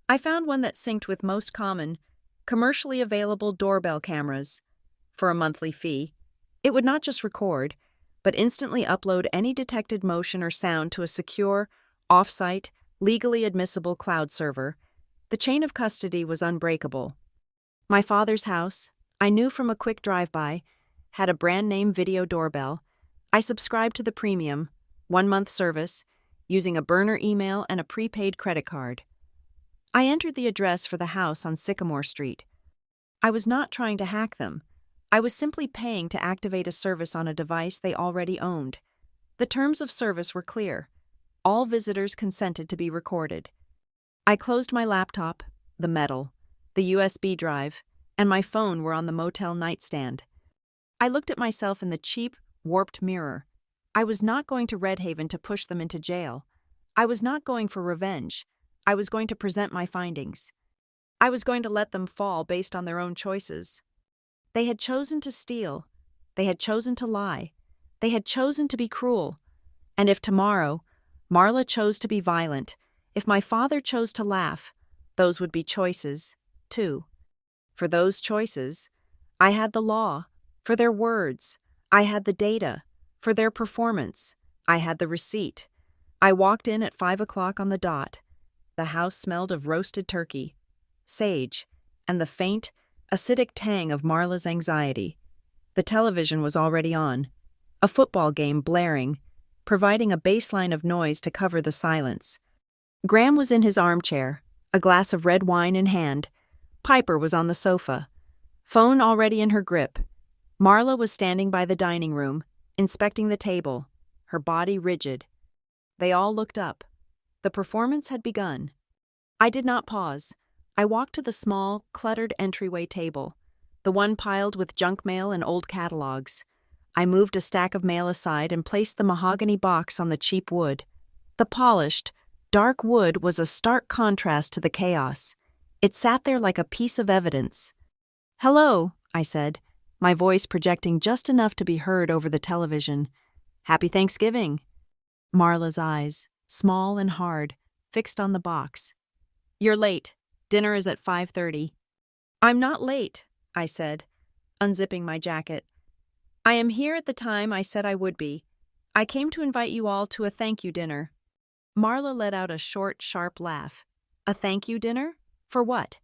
I found one that synced with most common, commercially available doorbell cameras. For a monthly fee, it would not just record, but instantly upload any detected motion or sound to a secure, off-site, legally admissible cloud server. The chain of custody was unbreakable. My father's house, I knew from a quick drive-by, had a brand-name video doorbell. I subscribed to the premium, 1-month service, using a burner email and a prepaid credit card. I entered the address for the house on Sycamore Street. I was not trying to hack them. I was simply paying to activate a service on a device they already owned. The terms of service were clear. All visitors consented to be recorded. I closed my laptop, the metal, the USB drive, and my phone were on the motel nightstand. I looked at myself in the cheap, warped mirror. I was not going to Red Haven to push them into jail. I was not going for revenge. I was going to present my findings. I was going to let them fall based on their own choices. They had chosen to steal. They had chosen to lie. They had chosen to be cruel. And if tomorrow, Marla chose to be violent, if my father chose to laugh, those would be choices, too. For those choices, I had the law. For their words, I had the data. For their performance, I had the receipt. I walked in at 5 o'clock on the dot. The house smelled of roasted turkey, sage, and the faint, acidic tang of Marla's anxiety. The television was already on, a football game blaring, providing a baseline of noise to cover the silence. Graham was in his armchair, a glass of red wine in hand. Piper was on the sofa, phone already in her grip. Marla was standing by the dining room, inspecting the table, her body rigid. They all looked up. The performance had begun. I did not pause. I walked to the small, cluttered entryway table, the one piled with junk mail and old catalogs. I moved a stack of mail aside and placed the mahogany box on the cheap wood. The polished, dark wood was a stark contrast to the chaos. It sat there like a piece of evidence. "Hello," I said, my voice projecting just enough to be heard over the television. "Happy Thanksgiving." Marla's eyes, small and hard, fixed on the box. "You're late. Dinner is at 5:30. "I'm not late," I said, unzipping my jacket. "I am here at the time I said I would be. I came to invite you all to a thank you dinner." Marla let out a short, sharp laugh. "A thank you dinner? For what?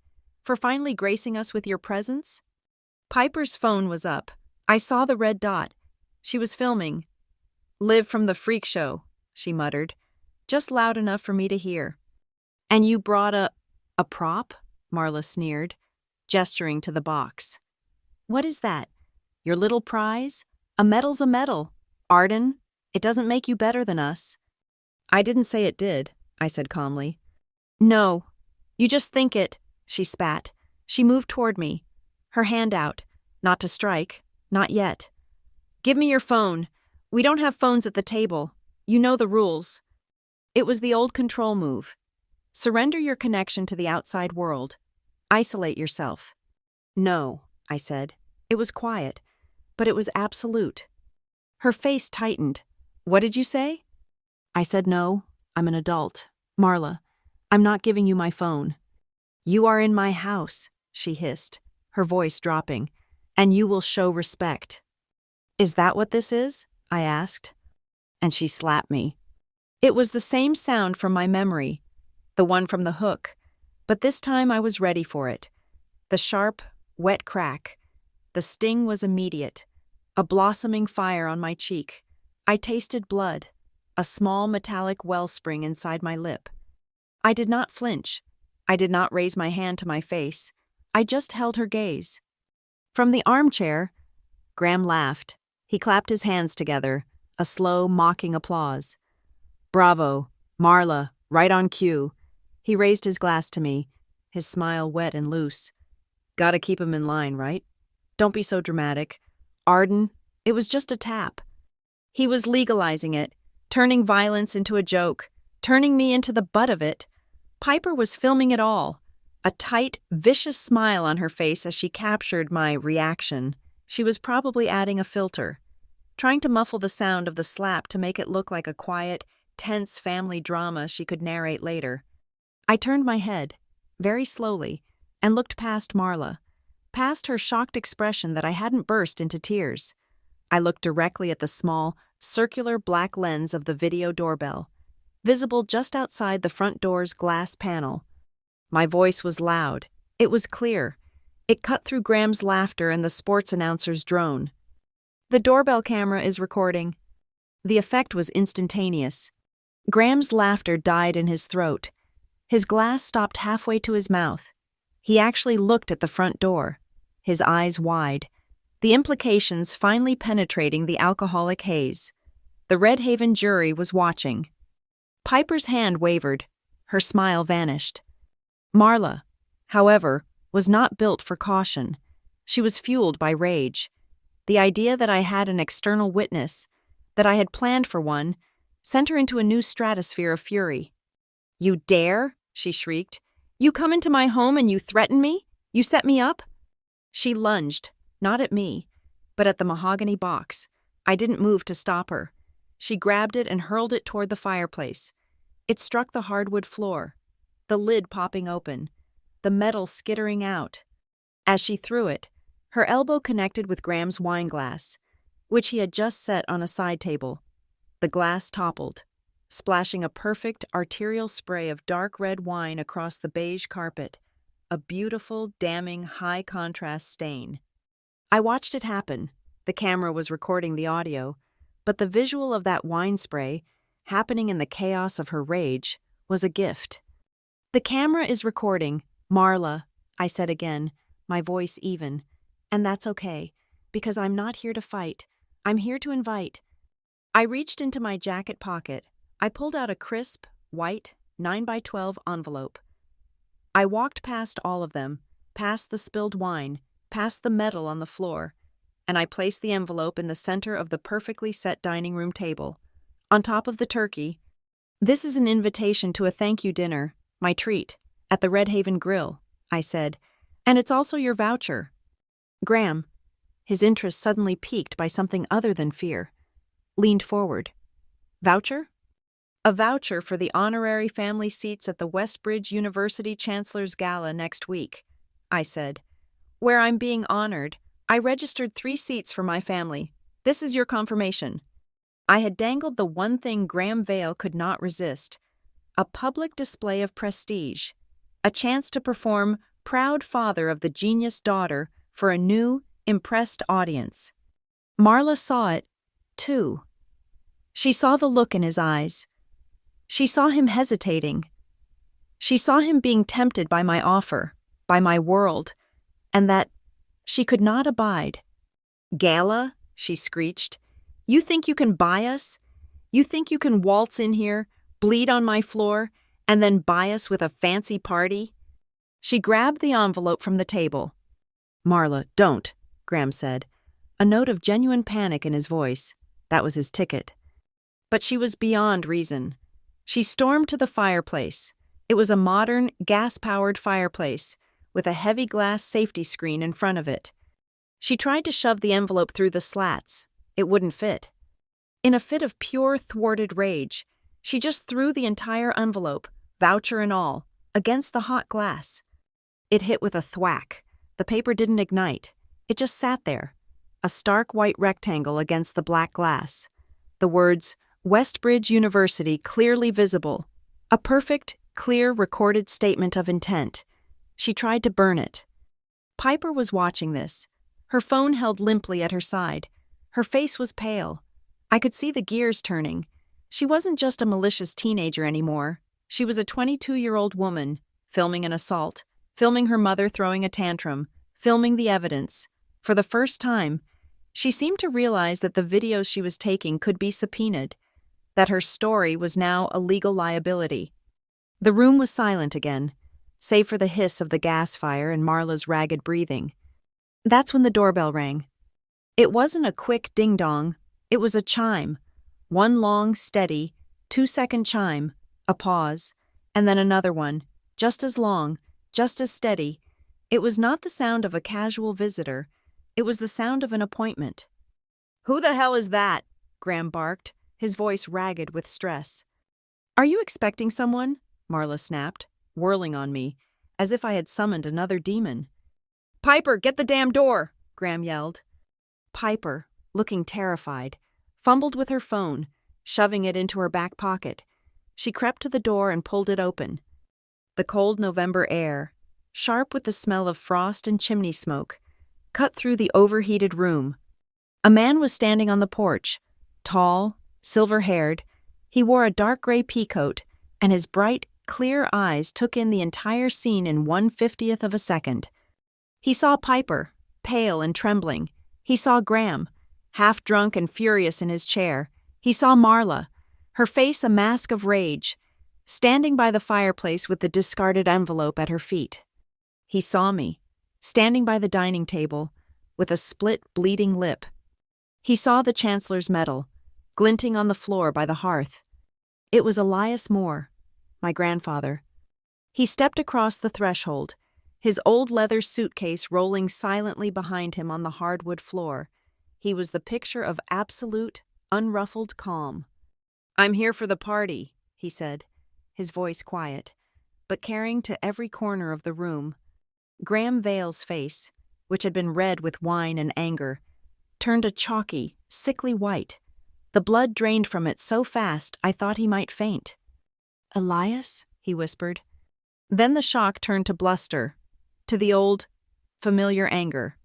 For finally gracing us with your presence?" Piper's phone was up. I saw the red dot. She was filming. "Live from the freak show," she muttered, just loud enough for me to hear. "And you brought a prop?" Marla sneered, gesturing to the box. "What is that? Your little prize? A medal's a medal. Arden, it doesn't make you better than us." "I didn't say it did," I said calmly. "No, you just think it," she spat. She moved toward me, her hand out, not to strike, not yet. "Give me your phone. We don't have phones at the table. You know the rules." It was the old control move. Surrender your connection to the outside world. Isolate yourself. "No," I said. It was quiet, but it was absolute. Her face tightened. "What did you say?" I said no. I'm an adult. "Marla, I'm not giving you my phone." "You are in my house," she hissed, her voice dropping, "and you will show respect." "Is that what this is?" I asked. And she slapped me. It was the same sound from my memory, the one from the hook, but this time I was ready for it. The sharp, wet crack. The sting was immediate. A blossoming fire on my cheek. I tasted blood, a small metallic wellspring inside my lip. I did not flinch. I did not raise my hand to my face. I just held her gaze. From the armchair, Graham laughed. He clapped his hands together, a slow, mocking applause. "Bravo, Marla, right on cue." He raised his glass to me, his smile wet and loose. "Gotta keep him in line, right? Don't be so dramatic. Arden, it was just a tap." He was legalizing it, turning violence into a joke, turning me into the butt of it. Piper was filming it all, a tight, vicious smile on her face as she captured my reaction. She was probably adding a filter, trying to muffle the sound of the slap to make it look like a quiet, tense family drama she could narrate later. I turned my head, very slowly, and looked past Marla, past her shocked expression that I hadn't burst into tears. I looked directly at the small, circular black lens of the video doorbell, visible just outside the front door's glass panel. My voice was loud. It was clear. It cut through Graham's laughter and the sports announcer's drone. "The doorbell camera is recording." The effect was instantaneous. Graham's laughter died in his throat. His glass stopped halfway to his mouth. He actually looked at the front door, his eyes wide, the implications finally penetrating the alcoholic haze. The Red Haven jury was watching. Piper's hand wavered. Her smile vanished. Marla, however, was not built for caution. She was fueled by rage. The idea that I had an external witness, that I had planned for one, sent her into a new stratosphere of fury. "You dare?" she shrieked. "You come into my home and you threaten me? You set me up?" She lunged, not at me, but at the mahogany box. I didn't move to stop her. She grabbed it and hurled it toward the fireplace. It struck the hardwood floor, the lid popping open, the metal skittering out. As she threw it, her elbow connected with Graham's wine glass, which he had just set on a side table. The glass toppled, splashing a perfect arterial spray of dark red wine across the beige carpet, a beautiful, damning, high-contrast stain. I watched it happen. The camera was recording the audio, but the visual of that wine spray, happening in the chaos of her rage, was a gift. "The camera is recording, Marla," I said again, my voice even. "And that's okay, because I'm not here to fight. I'm here to invite." I reached into my jacket pocket. I pulled out a crisp, white, 9x12 envelope. I walked past all of them, past the spilled wine, past the metal on the floor, and I placed the envelope in the center of the perfectly set dining room table. On top of the turkey, "This is an invitation to a thank you dinner, my treat, at the Red Haven Grill," I said, "and it's also your voucher." Graham, his interest suddenly piqued by something other than fear, leaned forward. "Voucher?" "A voucher for the honorary family seats at the Westbridge University Chancellor's Gala next week," I said. "Where I'm being honored, I registered 3 seats for my family. This is your confirmation." I had dangled the one thing Graham Vale could not resist: a public display of prestige, a chance to perform proud father of the genius daughter for a new, impressed audience. Marla saw it, too. She saw the look in his eyes. She saw him hesitating. She saw him being tempted by my offer, by my world, and that she could not abide. "Gala?" she screeched. "You think you can buy us? You think you can waltz in here, bleed on my floor, and then buy us with a fancy party?" She grabbed the envelope from the table. "Marla, don't," Graham said, a note of genuine panic in his voice. That was his ticket. But she was beyond reason. She stormed to the fireplace. It was a modern, gas-powered fireplace, with a heavy glass safety screen in front of it. She tried to shove the envelope through the slats. It wouldn't fit. In a fit of pure, thwarted rage, she just threw the entire envelope, voucher and all, against the hot glass. It hit with a thwack. The paper didn't ignite. It just sat there, a stark white rectangle against the black glass. The words, "Westbridge University," clearly visible. A perfect, clear, recorded statement of intent. She tried to burn it. Piper was watching this, her phone held limply at her side. Her face was pale. I could see the gears turning. She wasn't just a malicious teenager anymore. She was a 22-year-old woman, filming an assault, filming her mother throwing a tantrum, filming the evidence. For the first time, she seemed to realize that the videos she was taking could be subpoenaed, that her story was now a legal liability. The room was silent again, save for the hiss of the gas fire and Marla's ragged breathing. That's when the doorbell rang. It wasn't a quick ding-dong. It was a chime. One long, steady, 2-second chime, a pause, and then another one, just as long, just as steady. It was not the sound of a casual visitor. It was the sound of an appointment. "Who the hell is that?" Graham barked, his voice ragged with stress. "Are you expecting someone?" Marla snapped, whirling on me, as if I had summoned another demon. "Piper, get the damn door!" Graham yelled. Piper, looking terrified, fumbled with her phone, shoving it into her back pocket. She crept to the door and pulled it open. The cold November air, sharp with the smell of frost and chimney smoke, cut through the overheated room. A man was standing on the porch, tall, silver-haired. He wore a dark gray peacoat, and his bright, clear eyes took in the entire scene in 1/50th of a second. He saw Piper, pale and trembling. He saw Graham, half drunk and furious in his chair. He saw Marla, her face a mask of rage, standing by the fireplace with the discarded envelope at her feet. He saw me, standing by the dining table, with a split, bleeding lip. He saw the Chancellor's medal, glinting on the floor by the hearth. It was Elias Moore, my grandfather. He stepped across the threshold, his old leather suitcase rolling silently behind him on the hardwood floor. He was the picture of absolute, unruffled calm. "I'm here for the party," he said, his voice quiet, but carrying to every corner of the room. Graham Vale's face, which had been red with wine and anger, turned a chalky, sickly white. The blood drained from it so fast I thought he might faint. "Elias?" he whispered. Then the shock turned to bluster, to the old, familiar anger.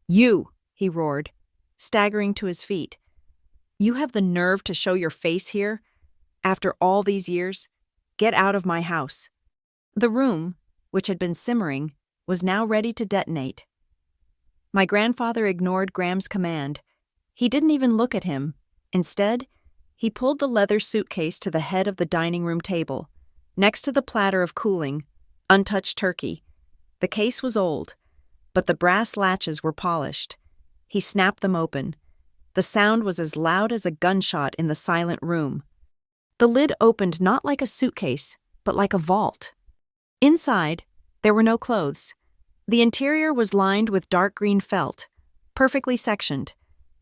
"You!" he roared, staggering to his feet. "You have the nerve to show your face here? After all these years? Get out of my house." The room, which had been simmering, was now ready to detonate. My grandfather ignored Graham's command. He didn't even look at him. Instead, he pulled the leather suitcase to the head of the dining room table, next to the platter of cooling, Untouched turkey. The case was old, but the brass latches were polished. He snapped them open. The sound was as loud as a gunshot in the silent room. The lid opened not like a suitcase, but like a vault. Inside, there were no clothes. The interior was lined with dark green felt, perfectly sectioned.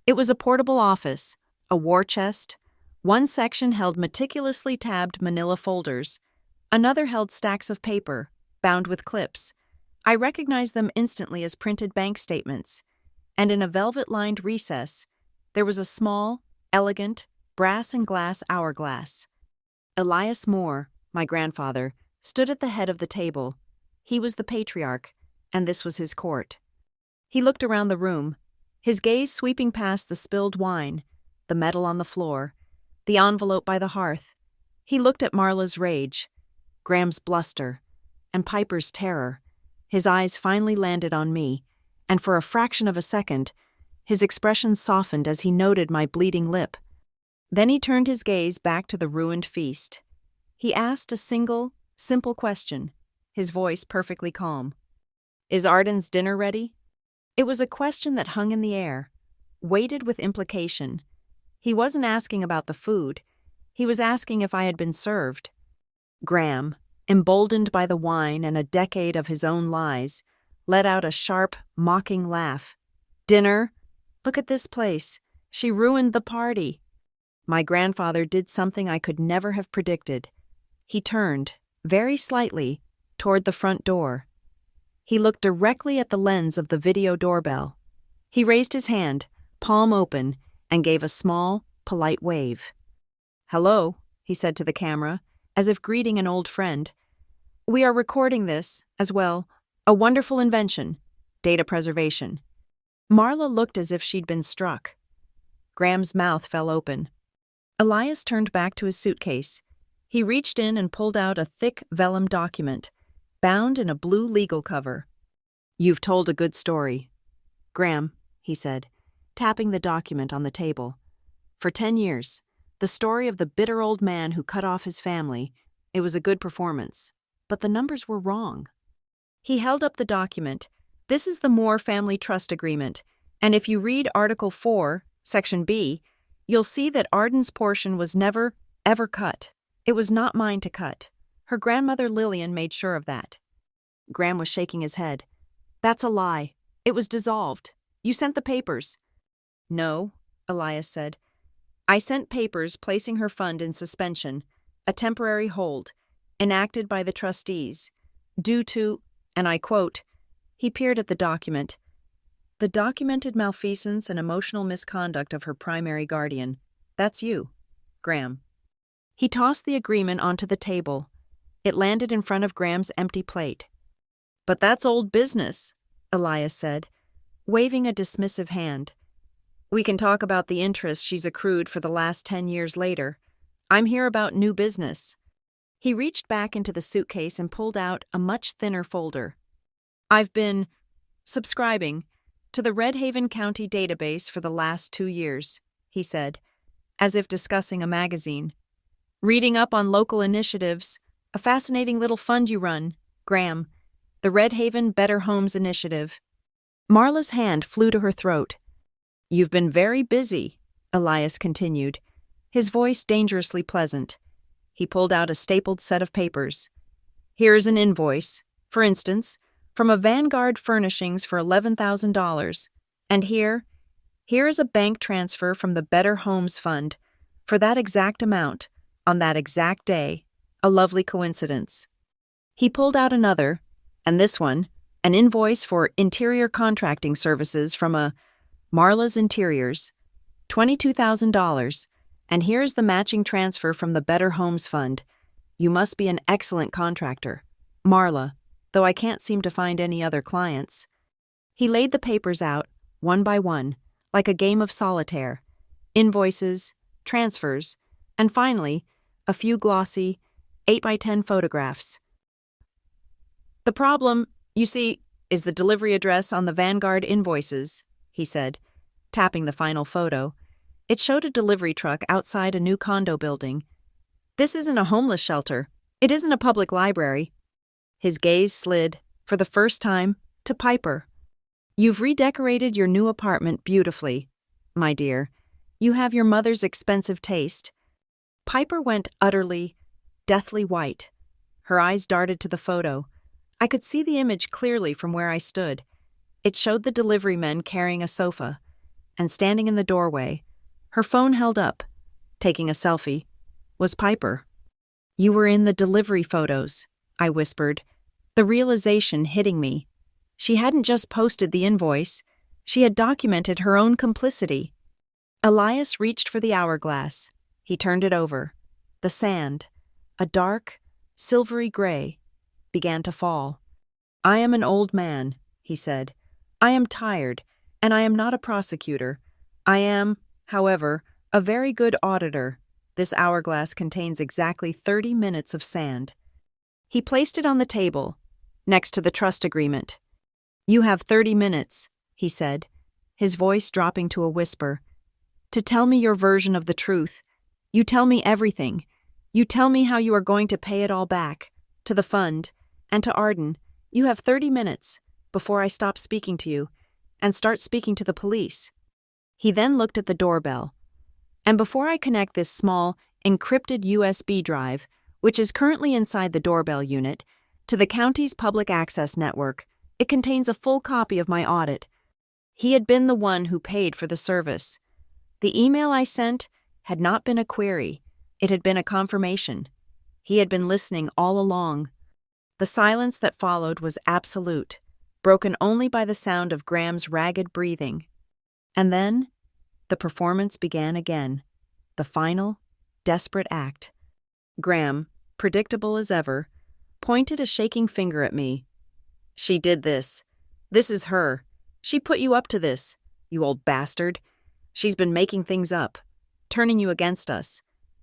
It was a portable office, a war chest. One section held meticulously tabbed manila folders. Another held stacks of paper, bound with clips. I recognized them instantly as printed bank statements. And in a velvet-lined recess, there was a small, elegant, brass and glass hourglass. Elias Moore, my grandfather, stood at the head of the table. He was the patriarch, and this was his court. He looked around the room, his gaze sweeping past the spilled wine, the metal on the floor, the envelope by the hearth. He looked at Marla's rage, Graham's bluster, and Piper's terror. His eyes finally landed on me, and for a fraction of a second, his expression softened as he noted my bleeding lip. Then he turned his gaze back to the ruined feast. He asked a single, simple question, his voice perfectly calm. "Is Arden's dinner ready?" It was a question that hung in the air, weighted with implication. He wasn't asking about the food. He was asking if I had been served. Graham, emboldened by the wine and a decade of his own lies, let out a sharp, mocking laugh. "Dinner? Look at this place. She ruined the party." My grandfather did something I could never have predicted. He turned, very slightly, toward the front door. He looked directly at the lens of the video doorbell. He raised his hand, palm open, and gave a small, polite wave. "Hello," he said to the camera, as if greeting an old friend. "We are recording this, as well, a wonderful invention, data preservation." Marla looked as if she'd been struck. Graham's mouth fell open. Elias turned back to his suitcase. He reached in and pulled out a thick vellum document, bound in a blue legal cover. "You've told a good story, Graham," he said, tapping the document on the table. "For 10 years, the story of the bitter old man who cut off his family, it was a good performance, but the numbers were wrong." He held up the document. "This is the Moore Family Trust Agreement, and if you read Article 4, Section B, you'll see that Arden's portion was never, ever cut. It was not mine to cut. Her grandmother Lillian made sure of that." Graham was shaking his head. "That's a lie. It was dissolved. You sent the papers." "No," Elias said. "I sent papers placing her fund in suspension, a temporary hold, enacted by the trustees, due to, and I quote," he peered at the document, "the documented malfeasance and emotional misconduct of her primary guardian. That's you, Graham." He tossed the agreement onto the table. It landed in front of Graham's empty plate. "But that's old business," Elias said, waving a dismissive hand. "We can talk about the interest she's accrued for the last 10 years later. I'm here about new business." He reached back into the suitcase and pulled out a much thinner folder. "I've been subscribing to the Red Haven County database for the last 2 years, he said, as if discussing a magazine. "Reading up on local initiatives, a fascinating little fund you run, Graham, the Red Haven Better Homes Initiative." Marla's hand flew to her throat. "You've been very busy," Elias continued, his voice dangerously pleasant. He pulled out a stapled set of papers. "Here's an invoice, for instance, from a Vanguard Furnishings for $11,000. And here is a bank transfer from the Better Homes Fund for that exact amount, on that exact day. A lovely coincidence." He pulled out another, and this one, an invoice for interior contracting services from a Marla's Interiors, $22,000, and here's the matching transfer from the Better Homes Fund. You must be an excellent contractor, Marla, though I can't seem to find any other clients. He laid the papers out, one by one, like a game of solitaire. Invoices, transfers, and finally, a few glossy, 8x10 photographs. "The problem, you see, is the delivery address on the Vanguard invoices," he said, tapping the final photo. It showed a delivery truck outside a new condo building. "This isn't a homeless shelter. It isn't a public library." His gaze slid, for the first time, to Piper. "You've redecorated your new apartment beautifully, my dear. You have your mother's expensive taste." Piper went utterly, deathly white. Her eyes darted to the photo. I could see the image clearly from where I stood. It showed the delivery men carrying a sofa, and standing in the doorway, her phone held up, taking a selfie, was Piper. "You were in the delivery photos," I whispered, the realization hitting me. She hadn't just posted the invoice, she had documented her own complicity. Elias reached for the hourglass. He turned it over. The sand, a dark, silvery gray, began to fall. "I am an old man," he said. "I am tired, and I am not a prosecutor. I am, however, a very good auditor. This hourglass contains exactly 30 minutes of sand." He placed it on the table, next to the trust agreement. "You have 30 minutes, he said, his voice dropping to a whisper, "to tell me your version of the truth. You tell me everything. You tell me how you are going to pay it all back, to the fund, and to Arden. You have 30 minutes, before I stop speaking to you, and start speaking to the police." He then looked at the doorbell. "And before I connect this small, encrypted USB drive, which is currently inside the doorbell unit, to the county's public access network, it contains a full copy of my audit." He had been the one who paid for the service. The email I sent had not been a query, it had been a confirmation. He had been listening all along. The silence that followed was absolute, broken only by the sound of Graham's ragged breathing. And then, the performance began again, the final, desperate act. Graham, predictable as ever, pointed a shaking finger at me. "She did this. This is her. She put you up to this, you old bastard. She's been making things up, turning you against us.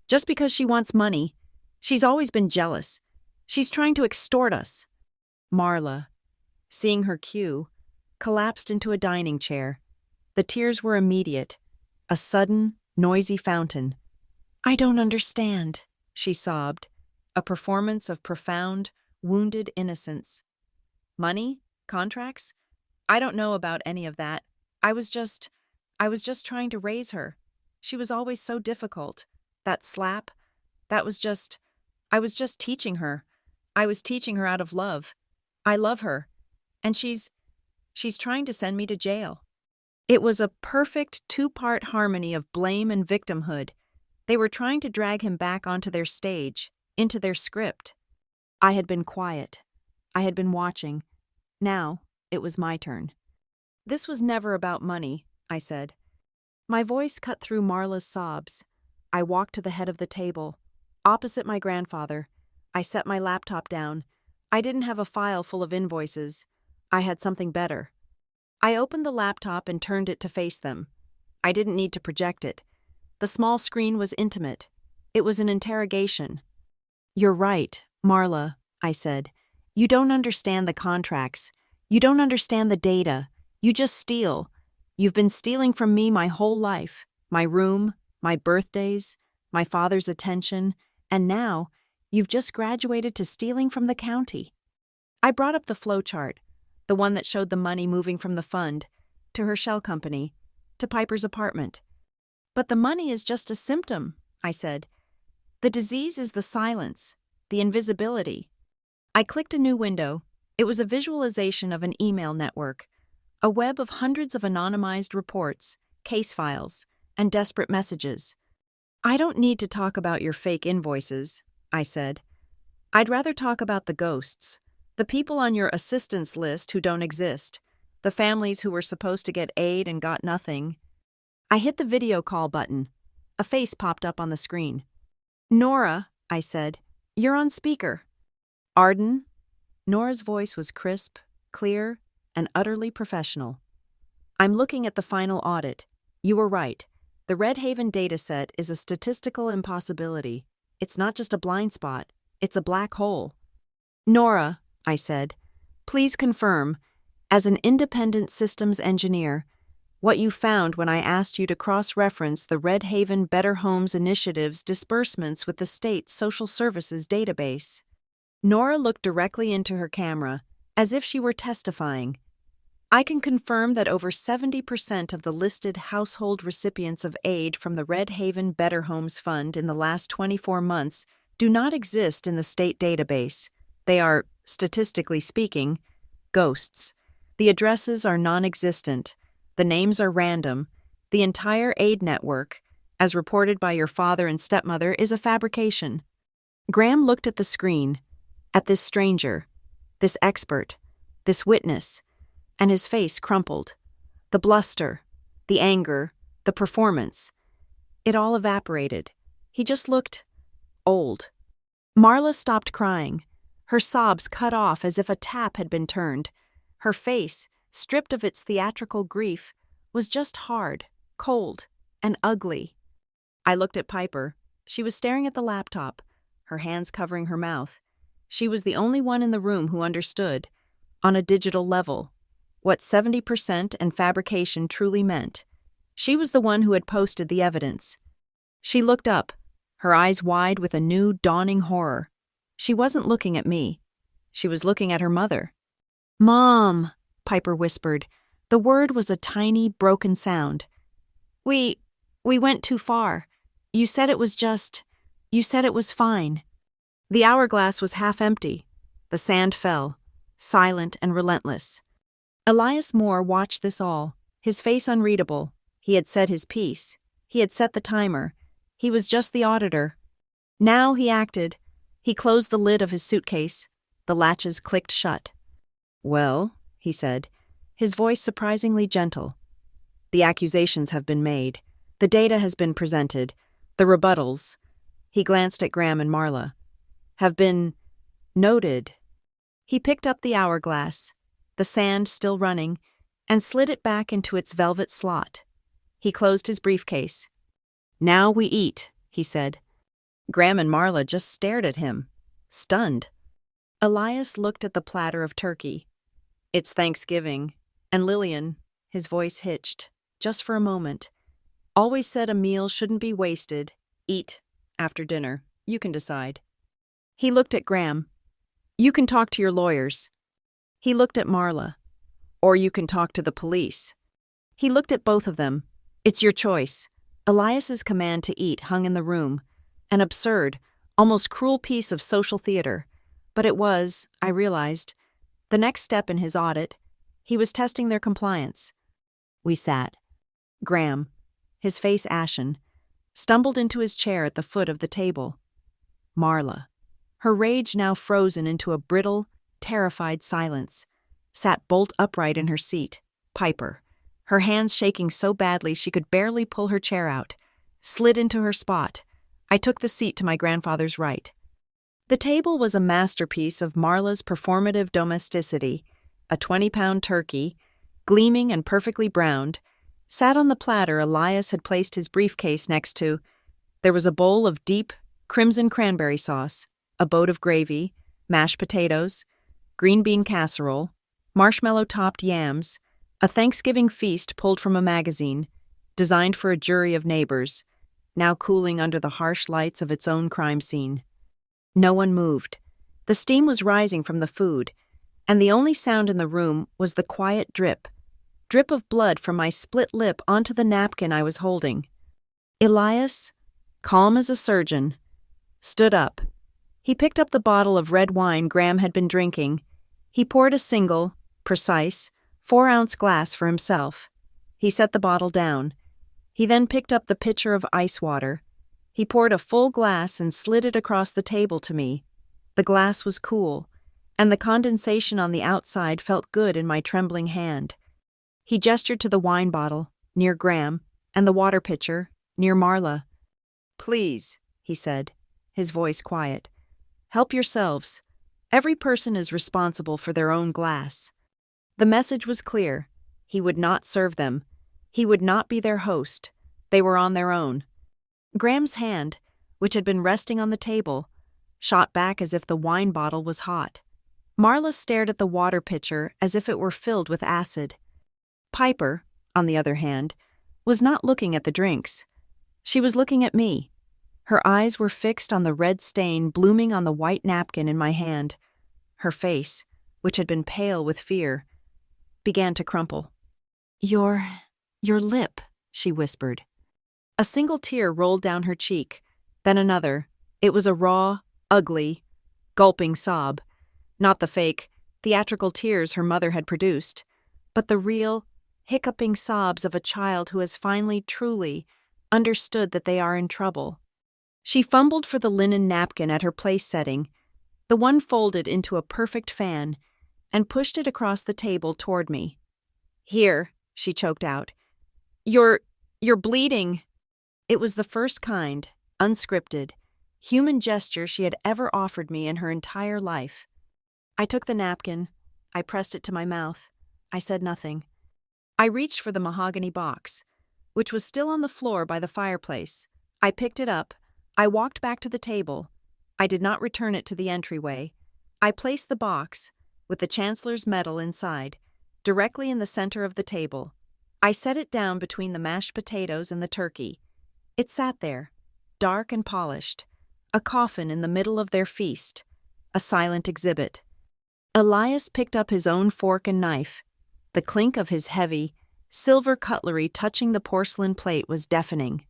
Just because she wants money. She's always been jealous. She's trying to extort us." Marla, seeing her cue, collapsed into a dining chair. The tears were immediate, a sudden, noisy fountain. "I don't understand," she sobbed, a performance of profound, wounded innocence. "Money? Contracts? I don't know about any of that. I was just trying to raise her. She was always so difficult. That slap, I was just teaching her. I was teaching her out of love. I love her. And she's trying to send me to jail." It was a perfect two-part harmony of blame and victimhood. They were trying to drag him back onto their stage, into their script. I had been quiet. I had been watching. Now, it was my turn. "This was never about money," I said. My voice cut through Marla's sobs. I walked to the head of the table, opposite my grandfather. I set my laptop down. I didn't have a file full of invoices. I had something better. I opened the laptop and turned it to face them. I didn't need to project it. The small screen was intimate. It was an interrogation. "You're right, Marla," I said. "You don't understand the contracts. You don't understand the data. You just steal. You've been stealing from me my whole life. My room, my birthdays, my father's attention, and now you've just graduated to stealing from the county." I brought up the flowchart, the one that showed the money moving from the fund, to her shell company, to Piper's apartment. "But the money is just a symptom," I said. "The disease is the silence, the invisibility." I clicked a new window. It was a visualization of an email network, a web of hundreds of anonymized reports, case files, and desperate messages. "I don't need to talk about your fake invoices," I said. "I'd rather talk about the ghosts, the people on your assistance list who don't exist, the families who were supposed to get aid and got nothing." I hit the video call button. A face popped up on the screen. "Nora," I said, "you're on speaker." "Arden?" Nora's voice was crisp, clear, and utterly professional. "I'm looking at the final audit. You were right. The Red Haven dataset is a statistical impossibility. It's not just a blind spot, it's a black hole." "Nora," I said, "please confirm, as an independent systems engineer, what you found when I asked you to cross-reference the Red Haven Better Homes Initiative's disbursements with the state's social services database." Nora looked directly into her camera, as if she were testifying. I can confirm that over 70% of the listed household recipients of aid from the Red Haven Better Homes Fund in the last 24 months do not exist in the state database. They are, statistically speaking, ghosts. The addresses are non-existent. The names are random. The entire aid network, as reported by your father and stepmother, is a fabrication. Graham looked at the screen, at this stranger, this expert, this witness, and his face crumpled. The bluster, the anger, the performance. It all evaporated. He just looked old. Marla stopped crying. Her sobs cut off as if a tap had been turned. Her face, stripped of its theatrical grief, was just hard, cold, and ugly. I looked at Piper. She was staring at the laptop, her hands covering her mouth. She was the only one in the room who understood, on a digital level, what 70% and fabrication truly meant. She was the one who had posted the evidence. She looked up, her eyes wide with a new, dawning horror. She wasn't looking at me. She was looking at her mother. "Mom," Piper whispered. The word was a tiny, broken sound. We went too far. You said it was fine." The hourglass was half empty. The sand fell, silent and relentless. Elias Moore watched this all, his face unreadable. He had said his piece. He had set the timer. He was just the auditor. Now he acted. He closed the lid of his suitcase. The latches clicked shut. "Well," he said, his voice surprisingly gentle. "The accusations have been made. The data has been presented. The rebuttals," he glanced at Graham and Marla, "have been noted." He picked up the hourglass, the sand still running, and slid it back into its velvet slot. He closed his briefcase. "Now we eat," he said. Graham and Marla just stared at him, stunned. Elias looked at the platter of turkey. "It's Thanksgiving, and Lillian," his voice hitched, just for a moment, "always said a meal shouldn't be wasted. Eat after dinner. You can decide." He looked at Graham. "You can talk to your lawyers." He looked at Marla. "Or you can talk to the police." He looked at both of them. "It's your choice." Elias's command to eat hung in the room, an absurd, almost cruel piece of social theater. But it was, I realized, the next step in his audit. He was testing their compliance. We sat. Graham, his face ashen, stumbled into his chair at the foot of the table. Marla, her rage now frozen into a brittle, terrified silence, sat bolt upright in her seat. Piper, her hands shaking so badly she could barely pull her chair out, slid into her spot. I took the seat to my grandfather's right. The table was a masterpiece of Marla's performative domesticity. A 20-pound turkey, gleaming and perfectly browned, sat on the platter Elias had placed his briefcase next to. There was a bowl of deep, crimson cranberry sauce, a boat of gravy, mashed potatoes, green bean casserole, marshmallow-topped yams, a Thanksgiving feast pulled from a magazine, designed for a jury of neighbors, now cooling under the harsh lights of its own crime scene. No one moved. The steam was rising from the food, and the only sound in the room was the quiet drip of blood from my split lip onto the napkin I was holding. Elias, calm as a surgeon, stood up. He picked up the bottle of red wine Graham had been drinking. He poured a single, precise, 4-ounce glass for himself. He set the bottle down. He then picked up the pitcher of ice water. He poured a full glass and slid it across the table to me. The glass was cool, and the condensation on the outside felt good in my trembling hand. He gestured to the wine bottle, near Graham, and the water pitcher, near Marla. "Please," he said, his voice quiet, "help yourselves. Every person is responsible for their own glass." The message was clear. He would not serve them. He would not be their host. They were on their own. Graham's hand, which had been resting on the table, shot back as if the wine bottle was hot. Marla stared at the water pitcher as if it were filled with acid. Piper, on the other hand, was not looking at the drinks. She was looking at me. Her eyes were fixed on the red stain blooming on the white napkin in my hand. Her face, which had been pale with fear, began to crumple. Your lip, she whispered. A single tear rolled down her cheek, then another. It was a raw, ugly, gulping sob. Not the fake, theatrical tears her mother had produced, but the real, hiccuping sobs of a child who has finally truly understood that they are in trouble. She fumbled for the linen napkin at her place setting, the one folded into a perfect fan, and pushed it across the table toward me. Here, she choked out. You're bleeding. It was the first kind, unscripted, human gesture she had ever offered me in her entire life. I took the napkin. I pressed it to my mouth. I said nothing. I reached for the mahogany box, which was still on the floor by the fireplace. I picked it up. I walked back to the table. I did not return it to the entryway. I placed the box, with the Chancellor's medal inside, directly in the center of the table. I set it down between the mashed potatoes and the turkey. It sat there, dark and polished, a coffin in the middle of their feast, a silent exhibit. Elias picked up his own fork and knife. The clink of his heavy, silver cutlery touching the porcelain plate was deafening.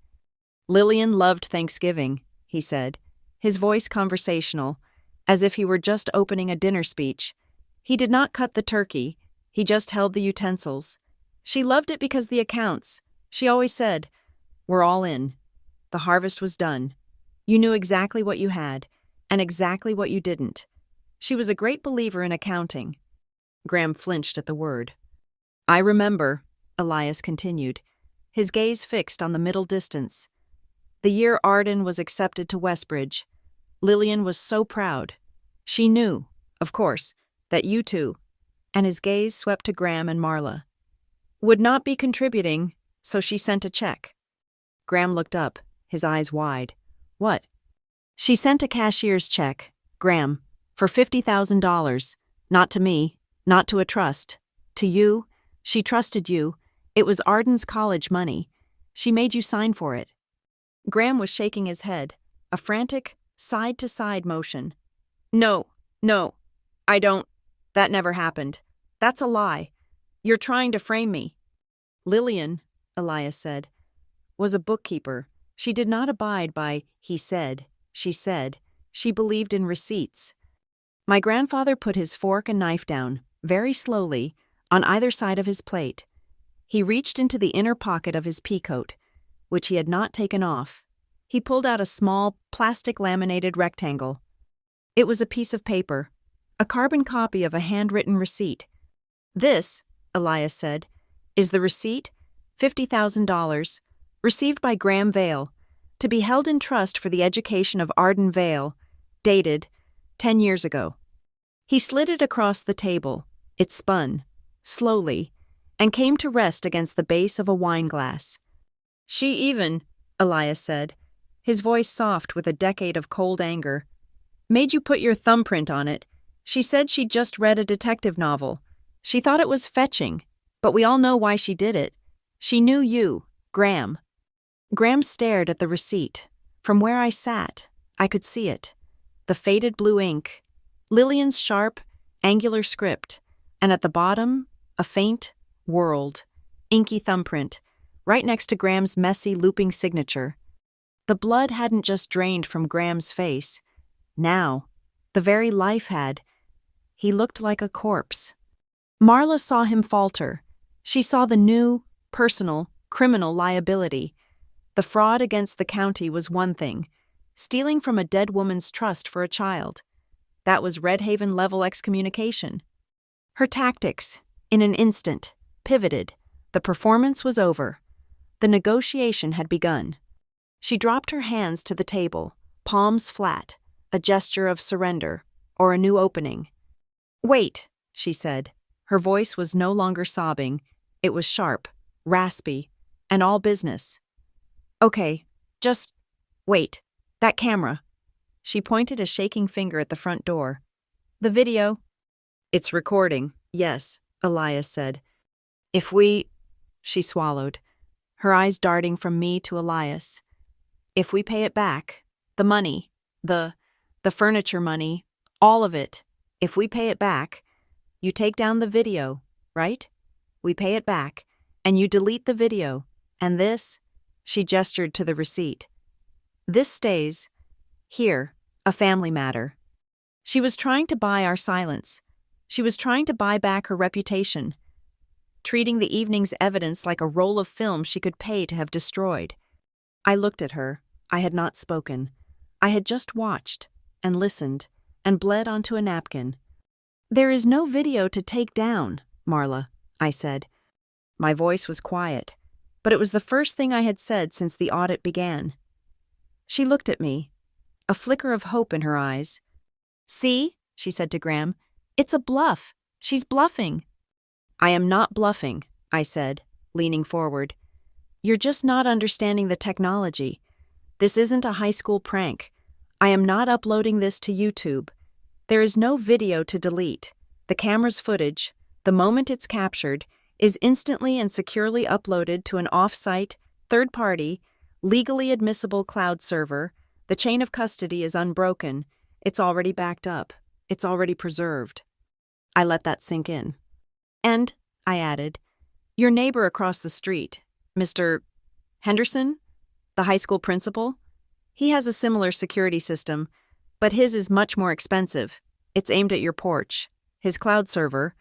Lillian loved Thanksgiving, he said, his voice conversational, as if he were just opening a dinner speech. He did not cut the turkey, he just held the utensils. She loved it because the accounts, she always said, were all in. The harvest was done. You knew exactly what you had, and exactly what you didn't. She was a great believer in accounting. Graham flinched at the word. I remember, Elias continued, his gaze fixed on the middle distance. The year Arden was accepted to Westbridge. Lillian was so proud. She knew, of course, that you two, and his gaze swept to Graham and Marla, would not be contributing, so she sent a check. Graham looked up, his eyes wide. What? She sent a cashier's check, Graham, for $50,000, not to me, not to a trust. To you, she trusted you. It was Arden's college money. She made you sign for it. Graham was shaking his head, a frantic, side-to-side motion. No, I don't. That never happened. That's a lie. You're trying to frame me. Lillian, Elias said, was a bookkeeper. She did not abide by he said, she said. She believed in receipts. My grandfather put his fork and knife down, very slowly, on either side of his plate. He reached into the inner pocket of his peacoat, which he had not taken off. He pulled out a small, plastic-laminated rectangle. It was a piece of paper, a carbon copy of a handwritten receipt. This, Elias said, is the receipt, $50,000, received by Graham Vale, to be held in trust for the education of Arden Vale, dated 10 years ago. He slid it across the table. It spun, slowly, and came to rest against the base of a wine glass. She even, Elias said, his voice soft with a decade of cold anger, made you put your thumbprint on it. She said she'd just read a detective novel. She thought it was fetching, but we all know why she did it. She knew you, Graham. Graham stared at the receipt. From where I sat, I could see it. The faded blue ink, Lillian's sharp, angular script, and at the bottom, a faint, world, inky thumbprint, right next to Graham's messy, looping signature. The blood hadn't just drained from Graham's face. Now, the very life had. He looked like a corpse. Marla saw him falter. She saw the new, personal, criminal liability. The fraud against the county was one thing. Stealing from a dead woman's trust for a child. That was Red Haven-level excommunication. Her tactics, in an instant, pivoted. The performance was over. The negotiation had begun. She dropped her hands to the table, palms flat, a gesture of surrender, or a new opening. Wait, she said. Her voice was no longer sobbing. It was sharp, raspy, and all business. Okay, just wait. That camera. She pointed a shaking finger at the front door. The video. It's recording, yes, Elias said. She swallowed, her eyes darting from me to Elias. If we pay it back, the money, the furniture money, all of it, if we pay it back, you take down the video, right? We pay it back, and you delete the video, and this," she gestured to the receipt, "this stays here, a family matter." She was trying to buy our silence. She was trying to buy back her reputation, treating the evening's evidence like a roll of film she could pay to have destroyed. I looked at her. I had not spoken. I had just watched, and listened, and bled onto a napkin. "There is no video to take down, Marla," I said. My voice was quiet, but it was the first thing I had said since the audit began. She looked at me, a flicker of hope in her eyes. "See," she said to Graham, "it's a bluff. She's bluffing." "I am not bluffing," I said, leaning forward. "You're just not understanding the technology. This isn't a high school prank. I am not uploading this to YouTube. There is no video to delete. The camera's footage, the moment it's captured, is instantly and securely uploaded to an off-site, third-party, legally admissible cloud server. The chain of custody is unbroken. It's already backed up. It's already preserved." I let that sink in. "And," I added, "your neighbor across the street, Mr. Henderson, the high school principal, he has a similar security system, but his is much more expensive. It's aimed at your porch. His cloud server,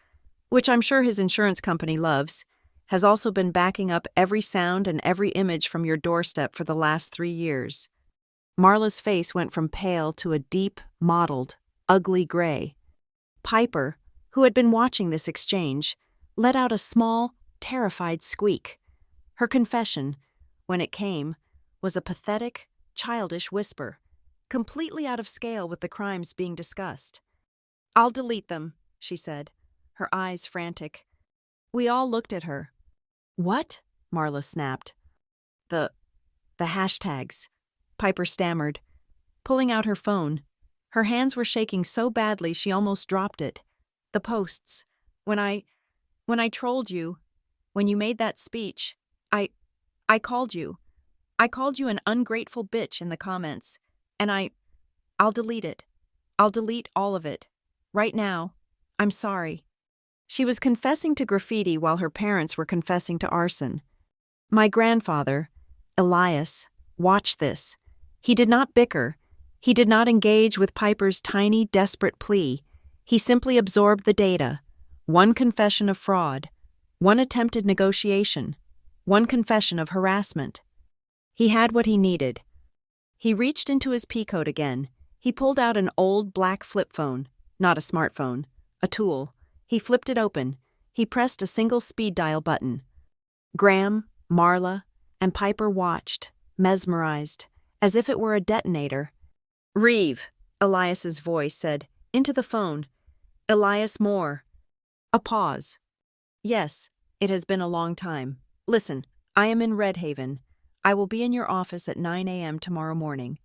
which I'm sure his insurance company loves, has also been backing up every sound and every image from your doorstep for the last 3 years." Marla's face went from pale to a deep, mottled, ugly gray. Piper, who had been watching this exchange, let out a small, terrified squeak. Her confession, when it came, was a pathetic, childish whisper, completely out of scale with the crimes being discussed. "I'll delete them," she said, her eyes frantic. We all looked at her. "What?" Marla snapped. The hashtags," Piper stammered, pulling out her phone. Her hands were shaking so badly she almost dropped it. "The posts. When I trolled you, when you made that speech, I called you. I called you an ungrateful bitch in the comments, and I'll delete it. I'll delete all of it. Right now. I'm sorry." She was confessing to graffiti while her parents were confessing to arson. My grandfather, Elias, watched this. He did not bicker. He did not engage with Piper's tiny, desperate plea. He simply absorbed the data. One confession of fraud. One attempted negotiation. One confession of harassment. He had what he needed. He reached into his peacoat again. He pulled out an old black flip phone, not a smartphone, a tool. He flipped it open. He pressed a single speed dial button. Graham, Marla, and Piper watched, mesmerized, as if it were a detonator. "Reeve," Elias's voice said, into the phone. "Elias Moore." A pause. "Yes, it has been a long time. Listen, I am in Red Haven. I will be in your office at 9 a.m. tomorrow morning."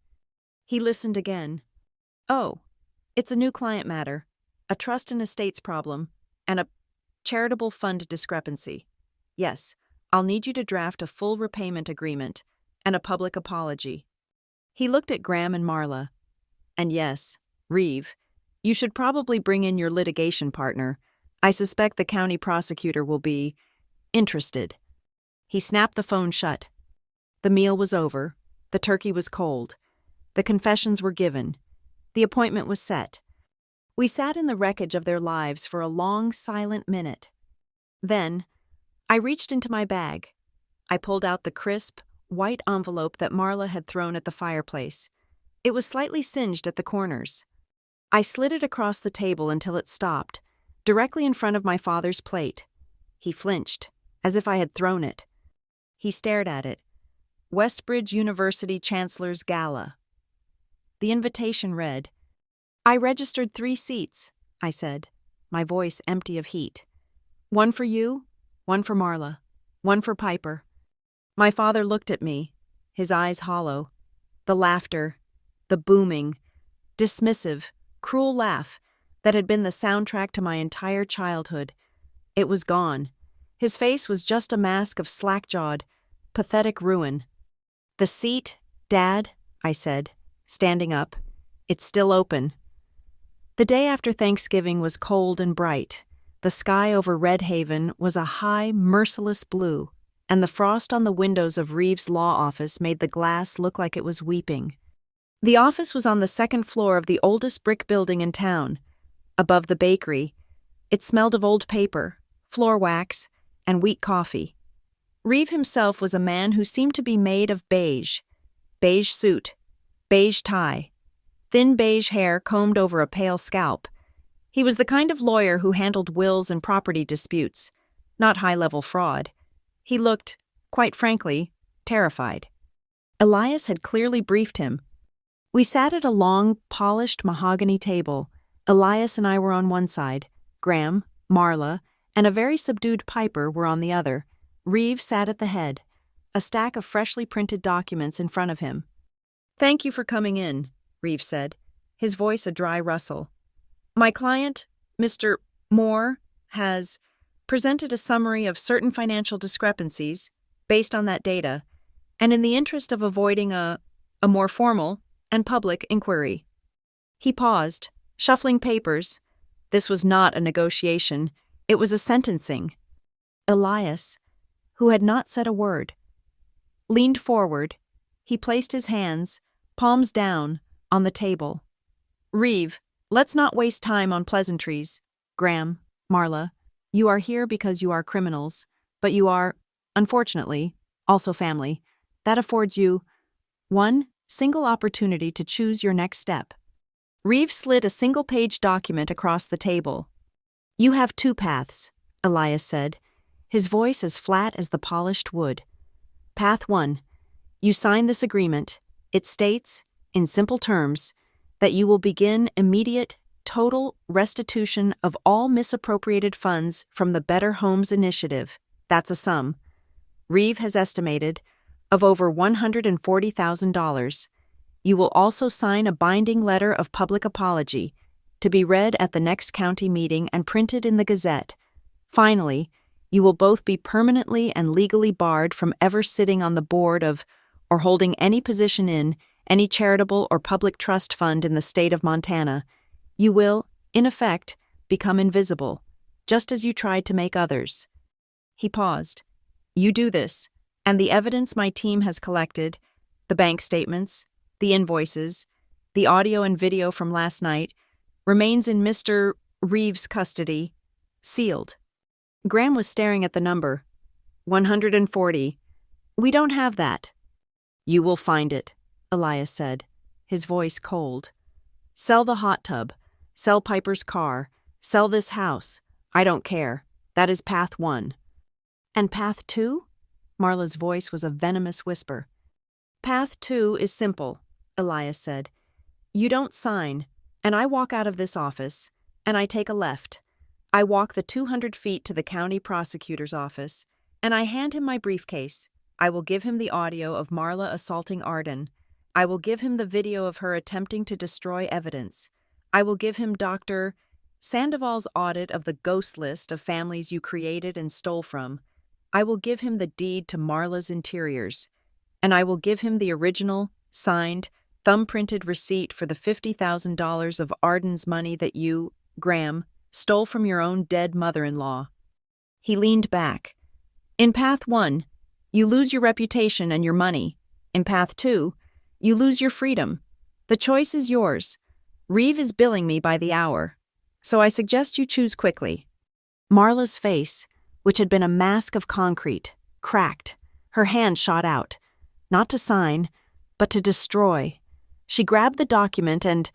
He listened again. "Oh, it's a new client matter, a trust and estates problem, and a charitable fund discrepancy. Yes, I'll need you to draft a full repayment agreement and a public apology." He looked at Graham and Marla. "And yes, Reeve, you should probably bring in your litigation partner. I suspect the county prosecutor will be interested." He snapped the phone shut. The meal was over. The turkey was cold. The confessions were given. The appointment was set. We sat in the wreckage of their lives for a long, silent minute. Then, I reached into my bag. I pulled out the crisp, white envelope that Marla had thrown at the fireplace. It was slightly singed at the corners. I slid it across the table until it stopped, directly in front of my father's plate. He flinched, as if I had thrown it. He stared at it. "Westbridge University Chancellor's Gala." The invitation read, "I registered 3 seats," I said, my voice empty of heat. "One for you, one for Marla, one for Piper." My father looked at me, his eyes hollow. The laughter, the booming, dismissive, cruel laugh that had been the soundtrack to my entire childhood. It was gone. His face was just a mask of slack-jawed, pathetic ruin. The seat Dad, I said, standing up, it's still open. The day after Thanksgiving was cold and bright. The sky over Red Haven was a high, merciless blue, and the frost on the windows of Reeves' law office made the glass look like it was weeping. The office was on the second floor of the oldest brick building in town. Above the bakery, it smelled of old paper, floor wax, and weak coffee. Reeve himself was a man who seemed to be made of beige. Beige suit, beige tie, thin beige hair combed over a pale scalp. He was the kind of lawyer who handled wills and property disputes, not high-level fraud. He looked, quite frankly, terrified. Elias had clearly briefed him. We sat at a long, polished mahogany table. Elias and I were on one side. Graham, Marla, and a very subdued Piper were on the other. Reeve sat at the head, a stack of freshly printed documents in front of him. "Thank you for coming in," Reeve said, his voice a dry rustle. "My client, Mr. Moore, has presented a summary of certain financial discrepancies based on that data, and in the interest of avoiding a more formal and public inquiry." He paused, shuffling papers. This was not a negotiation, it was a sentencing. Elias, who had not said a word, leaned forward. He placed his hands, palms down, on the table. "Reeve, let's not waste time on pleasantries. Graham, Marla, you are here because you are criminals, but you are, unfortunately, also family. That affords you one single opportunity to choose your next step." Reeve slid a single-page document across the table. "You have two paths," Elias said, his voice as flat as the polished wood. "Path 1. You sign this agreement. It states, in simple terms, that you will begin immediate, total restitution of all misappropriated funds from the Better Homes Initiative. That's a sum, Reeve has estimated, of over $140,000. You will also sign a binding letter of public apology, to be read at the next county meeting and printed in the Gazette. Finally, you will both be permanently and legally barred from ever sitting on the board of or holding any position in any charitable or public trust fund in the state of Montana. You will, in effect, become invisible, just as you tried to make others." He paused. "You do this, and the evidence my team has collected, the bank statements, the invoices, the audio and video from last night, remains in Mr. Reeves' custody, sealed." Graham was staring at the number. 140. "We don't have that." "You will find it," Elias said, his voice cold. "Sell the hot tub, sell Piper's car, sell this house. I don't care. That is path 1. "And path 2? Marla's voice was a venomous whisper. "Path 2 is simple," Elias said. "You don't sign, and I walk out of this office, and I take a left. I walk the 200 feet to the county prosecutor's office, and I hand him my briefcase. I will give him the audio of Marla assaulting Arden. I will give him the video of her attempting to destroy evidence. I will give him Dr. Sandoval's audit of the ghost list of families you created and stole from. I will give him the deed to Marla's interiors. And I will give him the original, signed, thumb-printed receipt for the $50,000 of Arden's money that you, Graham, stole from your own dead mother-in-law." He leaned back. "In path 1, you lose your reputation and your money. In path 2, you lose your freedom. The choice is yours. Reeve is billing me by the hour, so I suggest you choose quickly." Marla's face, which had been a mask of concrete, cracked. Her hand shot out, not to sign, but to destroy. She grabbed the document and,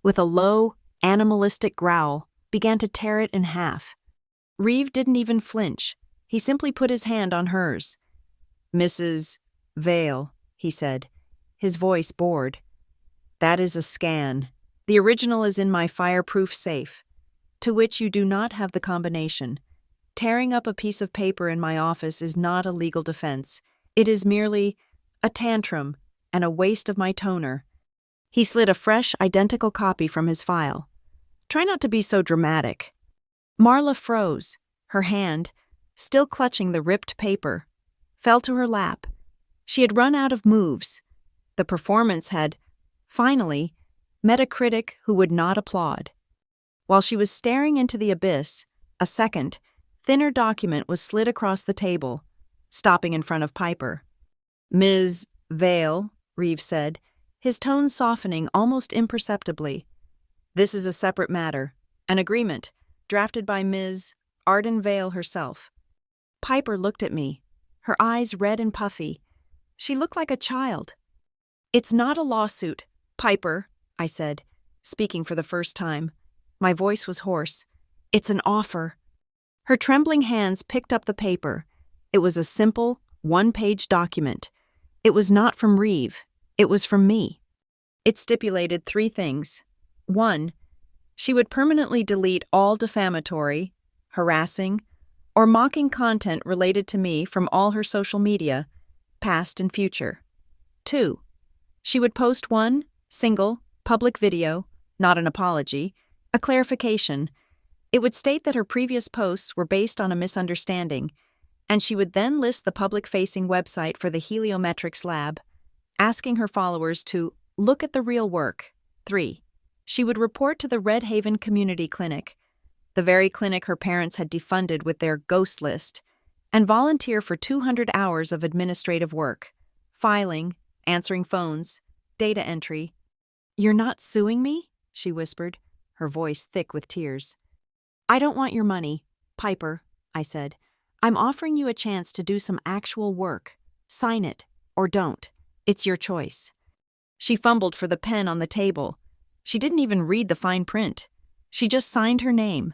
with a low, animalistic growl, began to tear it in half. Reeve didn't even flinch. He simply put his hand on hers. "Mrs. Vale," he said, his voice bored. "That is a scan. The original is in my fireproof safe, to which you do not have the combination. Tearing up a piece of paper in my office is not a legal defense. It is merely a tantrum and a waste of my toner." He slid a fresh, identical copy from his file. "Try not to be so dramatic." Marla froze. Her hand, still clutching the ripped paper, fell to her lap. She had run out of moves. The performance had, finally, met a critic who would not applaud. While she was staring into the abyss, a second, thinner document was slid across the table, stopping in front of Piper. "Ms. Vale," Reeves said, his tone softening almost imperceptibly. "This is a separate matter, an agreement, drafted by Ms. Arden Vale herself." Piper looked at me, her eyes red and puffy. She looked like a child. "It's not a lawsuit, Piper," I said, speaking for the first time. My voice was hoarse. "It's an offer." Her trembling hands picked up the paper. It was a simple, one-page document. It was not from Reeve. It was from me. It stipulated 3 things. 1, she would permanently delete all defamatory, harassing, or mocking content related to me from all her social media, past and future. 2, she would post one, single, public video, not an apology, a clarification. It would state that her previous posts were based on a misunderstanding, and she would then list the public-facing website for the heliometrics lab, asking her followers to look at the real work. 3, she would report to the Red Haven Community Clinic, the very clinic her parents had defunded with their ghost list, and volunteer for 200 hours of administrative work, filing, answering phones, data entry. "You're not suing me?" she whispered, her voice thick with tears. "I don't want your money, Piper," I said. "I'm offering you a chance to do some actual work. Sign it, or don't. It's your choice." She fumbled for the pen on the table. She didn't even read the fine print. She just signed her name,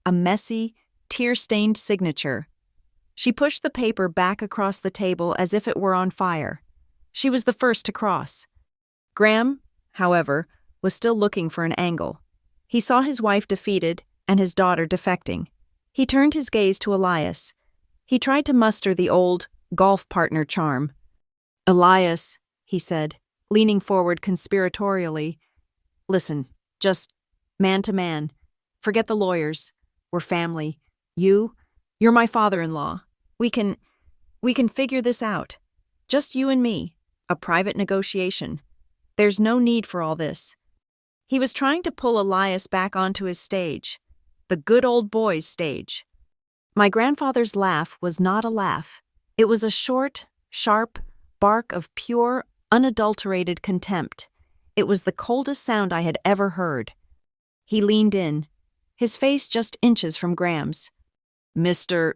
a messy, tear-stained signature. She pushed the paper back across the table as if it were on fire. She was the first to cross. Graham, however, was still looking for an angle. He saw his wife defeated and his daughter defecting. He turned his gaze to Elias. He tried to muster the old golf partner charm. "Elias," he said, leaning forward conspiratorially, "listen, just man to man. Forget the lawyers. We're family. You're my father-in-law. We can figure this out. Just you and me. A private negotiation. There's no need for all this." He was trying to pull Elias back onto his stage, the good old boys stage. My grandfather's laugh was not a laugh. It was a short, sharp bark of pure, unadulterated contempt. It was the coldest sound I had ever heard. He leaned in, his face just inches from Graham's. "Mr.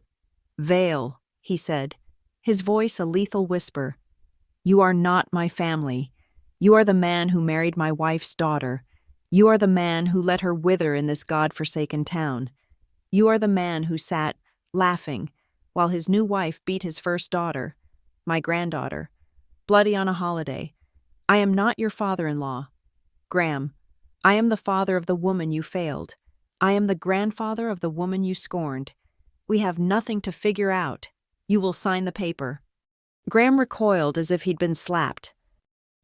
Vale," he said, his voice a lethal whisper. "You are not my family. You are the man who married my wife's daughter. You are the man who let her wither in this God-forsaken town. You are the man who sat, laughing, while his new wife beat his first daughter, my granddaughter, bloody on a holiday. I am not your father-in-law. Graham, I am the father of the woman you failed. I am the grandfather of the woman you scorned. We have nothing to figure out. You will sign the paper." Graham recoiled as if he'd been slapped.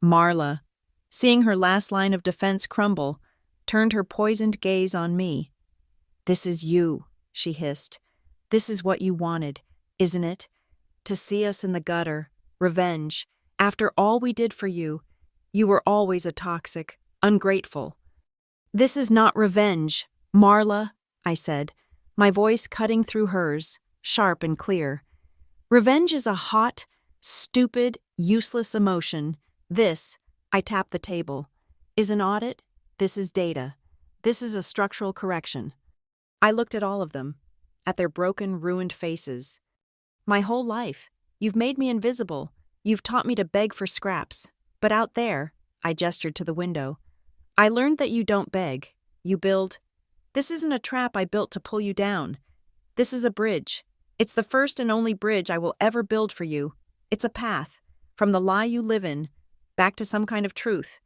Marla, seeing her last line of defense crumble, turned her poisoned gaze on me. "This is you," she hissed. "This is what you wanted, isn't it? To see us in the gutter, revenge. After all we did for you, you were always a toxic, ungrateful." "This is not revenge, Marla," I said, my voice cutting through hers, sharp and clear. "Revenge is a hot, stupid, useless emotion. This," I tapped the table, "is an audit. This is data. This is a structural correction." I looked at all of them, at their broken, ruined faces. "My whole life, you've made me invisible. You've taught me to beg for scraps. But out there," I gestured to the window, "I learned that you don't beg. You build. This isn't a trap I built to pull you down. This is a bridge. It's the first and only bridge I will ever build for you. It's a path, from the lie you live in, back to some kind of truth.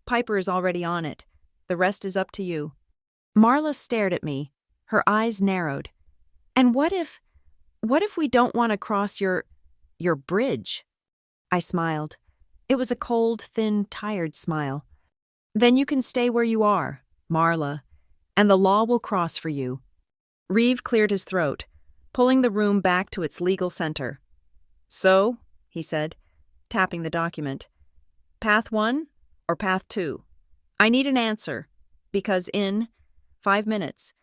Piper is already on it. The rest is up to you." Marla stared at me, her eyes narrowed. "And what if we don't want to cross your bridge?" I smiled. It was a cold, thin, tired smile. "Then you can stay where you are, Marla, and the law will cross for you." Reeve cleared his throat, pulling the room back to its legal center. "So," he said, tapping the document, Path 1 or Path 2? I need an answer, because in 5 minutes,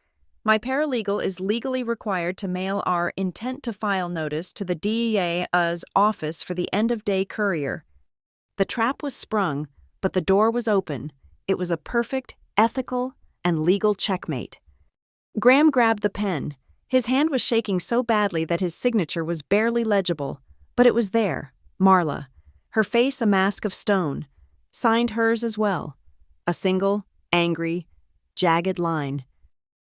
my paralegal is legally required to mail our intent to file notice to the DEA's office for the end-of-day courier. The trap was sprung, but the door was open. It was a perfect, ethical, and legal checkmate. Graham grabbed the pen. His hand was shaking so badly that his signature was barely legible, but it was there, Marla, her face a mask of stone, signed hers as well, a single, angry, jagged line.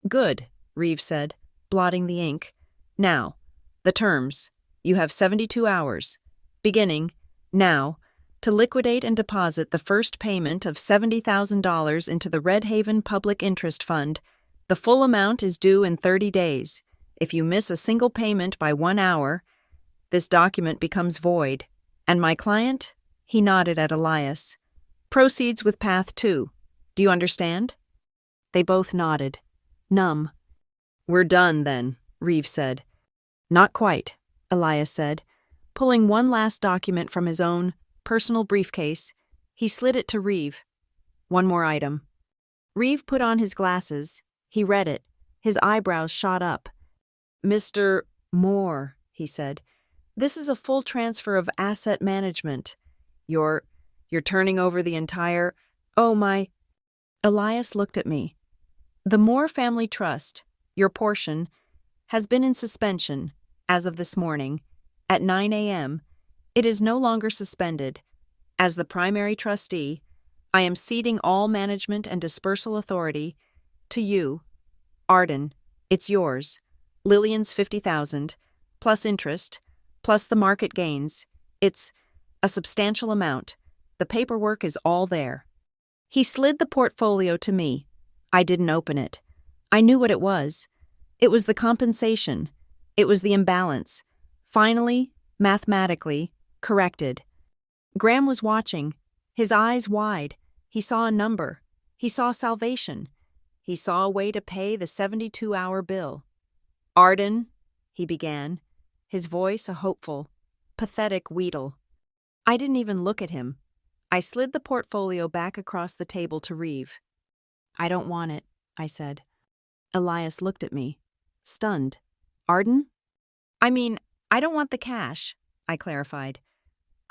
Good, Reeves said, blotting the ink. Now, the terms. You have 72 hours, beginning, now, to liquidate and deposit the first payment of $70,000 into the Red Haven Public Interest Fund. The full amount is due in 30 days. If you miss a single payment by 1 hour, this document becomes void. And my client? He nodded at Elias. Proceeds with Path 2. Do you understand? They both nodded, numb. We're done, then, Reeves said. Not quite, Elias said. Pulling one last document from his own personal briefcase, he slid it to Reeve. One more item. Reeve put on his glasses. He read it. His eyebrows shot up. Mr. Moore, he said, this is a full transfer of asset management. You're turning over the entire... Oh, my... Elias looked at me. The Moore Family Trust, your portion, has been in suspension, as of this morning, at 9 a.m. It is no longer suspended. As the primary trustee, I am ceding all management and dispersal authority to you. Arden, it's yours. Lillian's $50,000, plus interest, plus the market gains. It's a substantial amount. The paperwork is all there. He slid the portfolio to me. I didn't open it. I knew what it was. It was the compensation. It was the imbalance. Finally, mathematically, corrected. Graham was watching, his eyes wide. He saw a number. He saw salvation. He saw a way to pay the 72-hour bill. Arden, he began, his voice a hopeful, pathetic wheedle. I didn't even look at him. I slid the portfolio back across the table to Reeve. I don't want it, I said. Elias looked at me, stunned. Arden? I mean, I don't want the cash, I clarified.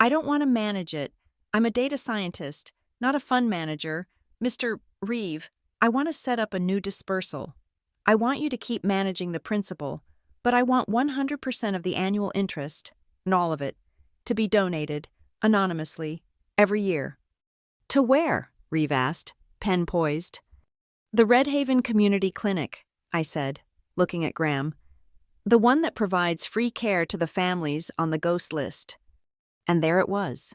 I don't want to manage it. I'm a data scientist, not a fund manager. Mr. Reeve, I want to set up a new dispersal. I want you to keep managing the principal, but I want 100% of the annual interest, and all of it, to be donated, anonymously, every year. To where? Reeve asked, pen poised. The Red Haven Community Clinic, I said, looking at Graham. The one that provides free care to the families on the ghost list. And there it was.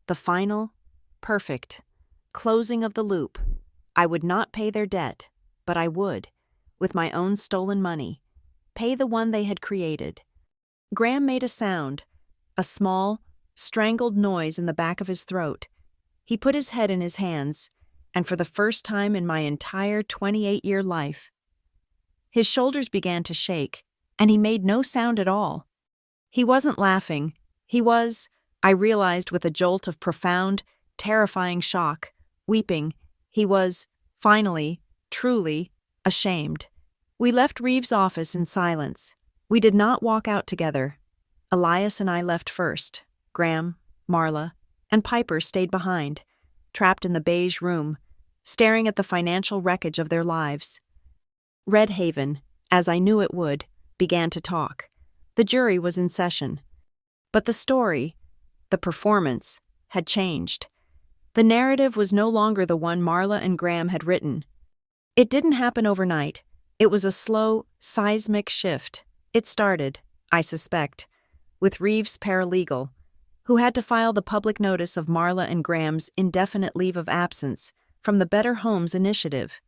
The final, perfect, closing of the loop. I would not pay their debt, but I would, with my own stolen money, pay the one they had created. Graham made a sound, a small, strangled noise in the back of his throat. He put his head in his hands, and for the first time in my entire 28-year life, his shoulders began to shake, and he made no sound at all. He wasn't laughing. He was, I realized with a jolt of profound, terrifying shock, weeping. He was, finally, truly, ashamed. We left Reeves' office in silence. We did not walk out together. Elias and I left first. Graham, Marla, and Piper stayed behind, trapped in the beige room, staring at the financial wreckage of their lives. Red Haven, as I knew it would, began to talk. The jury was in session. But the story, the performance, had changed. The narrative was no longer the one Marla and Graham had written. It didn't happen overnight. It was a slow, seismic shift. It started, I suspect, with Reeves' paralegal, who had to file the public notice of Marla and Graham's indefinite leave of absence from the Better Homes Initiative.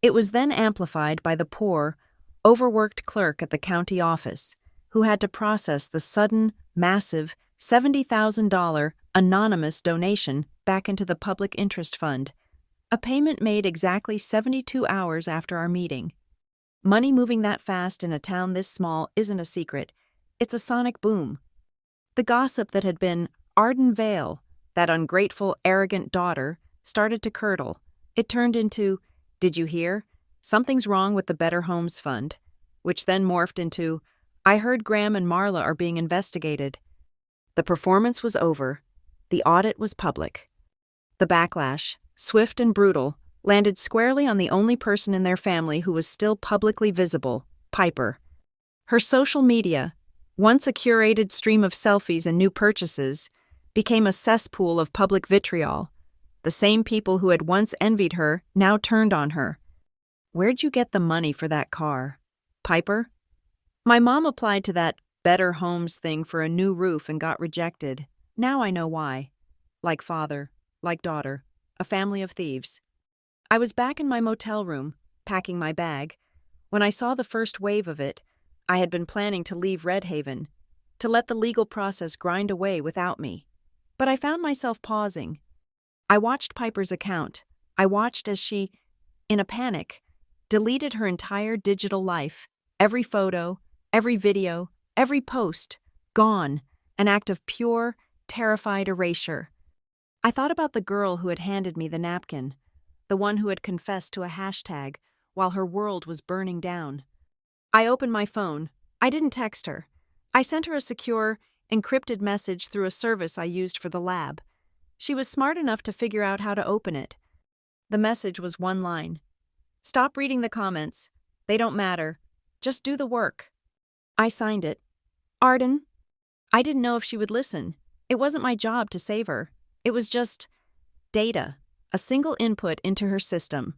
It was then amplified by the poor, overworked clerk at the county office, who had to process the sudden, massive $70,000 anonymous donation back into the Public Interest Fund, a payment made exactly 72 hours after our meeting. Money moving that fast in a town this small isn't a secret. It's a sonic boom. The gossip that had been Arden Vale that ungrateful, arrogant daughter, started to curdle. It turned into, "Did you hear? Something's wrong with the Better Homes Fund," which then morphed into, "I heard Graham and Marla are being investigated." The performance was over. The audit was public. The backlash, swift and brutal, landed squarely on the only person in their family who was still publicly visible, Piper. Her social media, once a curated stream of selfies and new purchases, became a cesspool of public vitriol. The same people who had once envied her now turned on her. "Where'd you get the money for that car? Piper?" "My mom applied to that Better Homes thing for a new roof and got rejected. Now I know why. Like father, like daughter, a family of thieves." I was back in my motel room, packing my bag. When I saw the first wave of it, I had been planning to leave Red Haven, to let the legal process grind away without me. But I found myself pausing. I watched Piper's account. I watched as she, in a panic, deleted her entire digital life, every photo, every video, every post, gone, an act of pure, terrified erasure. I thought about the girl who had handed me the napkin, the one who had confessed to a hashtag while her world was burning down. I opened my phone. I didn't text her. I sent her a secure, encrypted message through a service I used for the lab. She was smart enough to figure out how to open it. The message was one line. "Stop reading the comments. They don't matter. Just do the work." I signed it. Arden. I didn't know if she would listen. It wasn't my job to save her. It was just data, a single input into her system.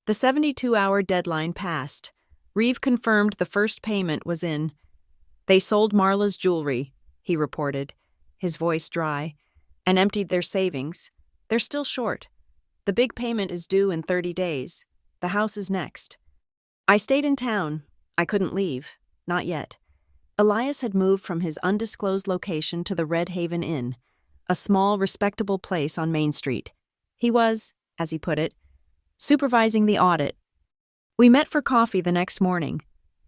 The 72-hour deadline passed. Reeve confirmed the first payment was in. "They sold Marla's jewelry," he reported, his voice dry, "and emptied their savings. They're still short. The big payment is due in 30 days. The house is next." I stayed in town. I couldn't leave. Not yet. Elias had moved from his undisclosed location to the Red Haven Inn, a small, respectable place on Main Street. He was, as he put it, supervising the audit. We met for coffee the next morning.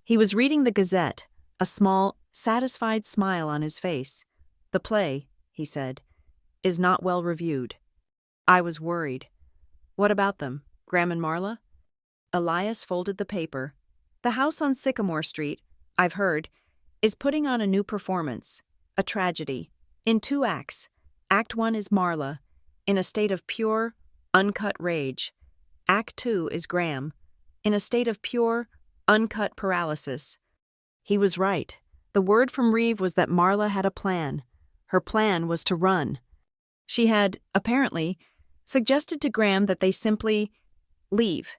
He was reading the Gazette, a small, satisfied smile on his face. "The play," he said, "is not well reviewed." I was worried. "What about them? Graham and Marla?" Elias folded the paper. "The house on Sycamore Street, I've heard, is putting on a new performance, a tragedy, in 2 acts. Act 1 is Marla, in a state of pure, uncut rage. Act 2 is Graham, in a state of pure, uncut paralysis." He was right. The word from Reeve was that Marla had a plan. Her plan was to run. She had, apparently, suggested to Graham that they simply leave,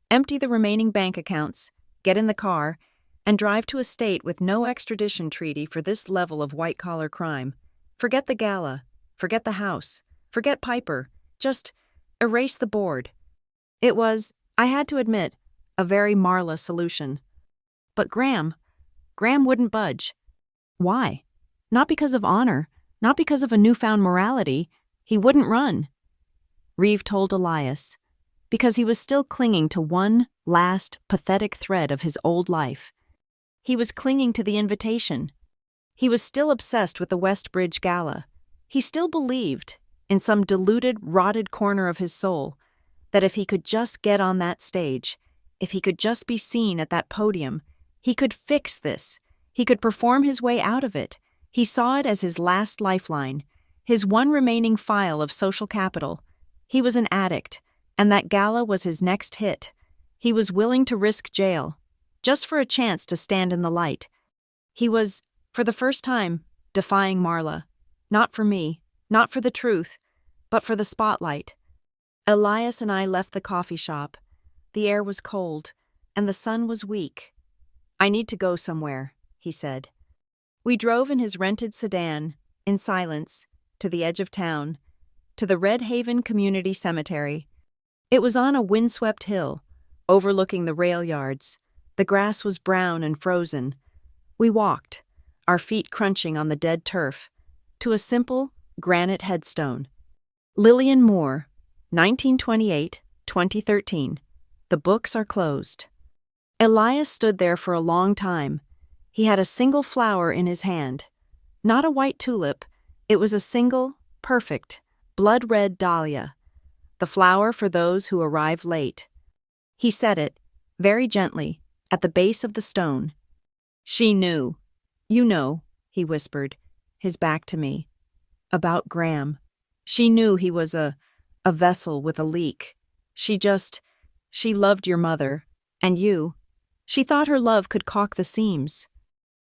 empty the remaining bank accounts, get in the car, and drive to a state with no extradition treaty for this level of white-collar crime. Forget the gala, forget the house, forget Piper, just erase the board. It was, I had to admit, a very Marla solution. But Graham wouldn't budge. Why? Not because of honor, not because of a newfound morality. He wouldn't run. Reeve told Elias, because he was still clinging to one last, pathetic thread of his old life. He was clinging to the invitation. He was still obsessed with the West Bridge Gala. He still believed, in some deluded, rotted corner of his soul, that if he could just get on that stage, if he could just be seen at that podium, he could fix this. He could perform his way out of it. He saw it as his last lifeline, his one remaining file of social capital. He was an addict, and that gala was his next hit. He was willing to risk jail, just for a chance to stand in the light. He was, for the first time, defying Marla. Not for me, not for the truth, but for the spotlight. Elias and I left the coffee shop. The air was cold, and the sun was weak. "I need to go somewhere," he said. We drove in his rented sedan, in silence, to the edge of town, to the Red Haven Community Cemetery. It was on a windswept hill, overlooking the rail yards. The grass was brown and frozen. We walked, our feet crunching on the dead turf, to a simple granite headstone. Lillian Moore, 1928-2013. The books are closed. Elias stood there for a long time. He had a single flower in his hand. Not a white tulip. It was a single, perfect, Blood-red dahlia, the flower for those who arrive late. He said it, very gently, at the base of the stone. She knew. You know, he whispered, his back to me. About Graham. She knew he was a vessel with a leak. She loved your mother, and you. She thought her love could caulk the seams.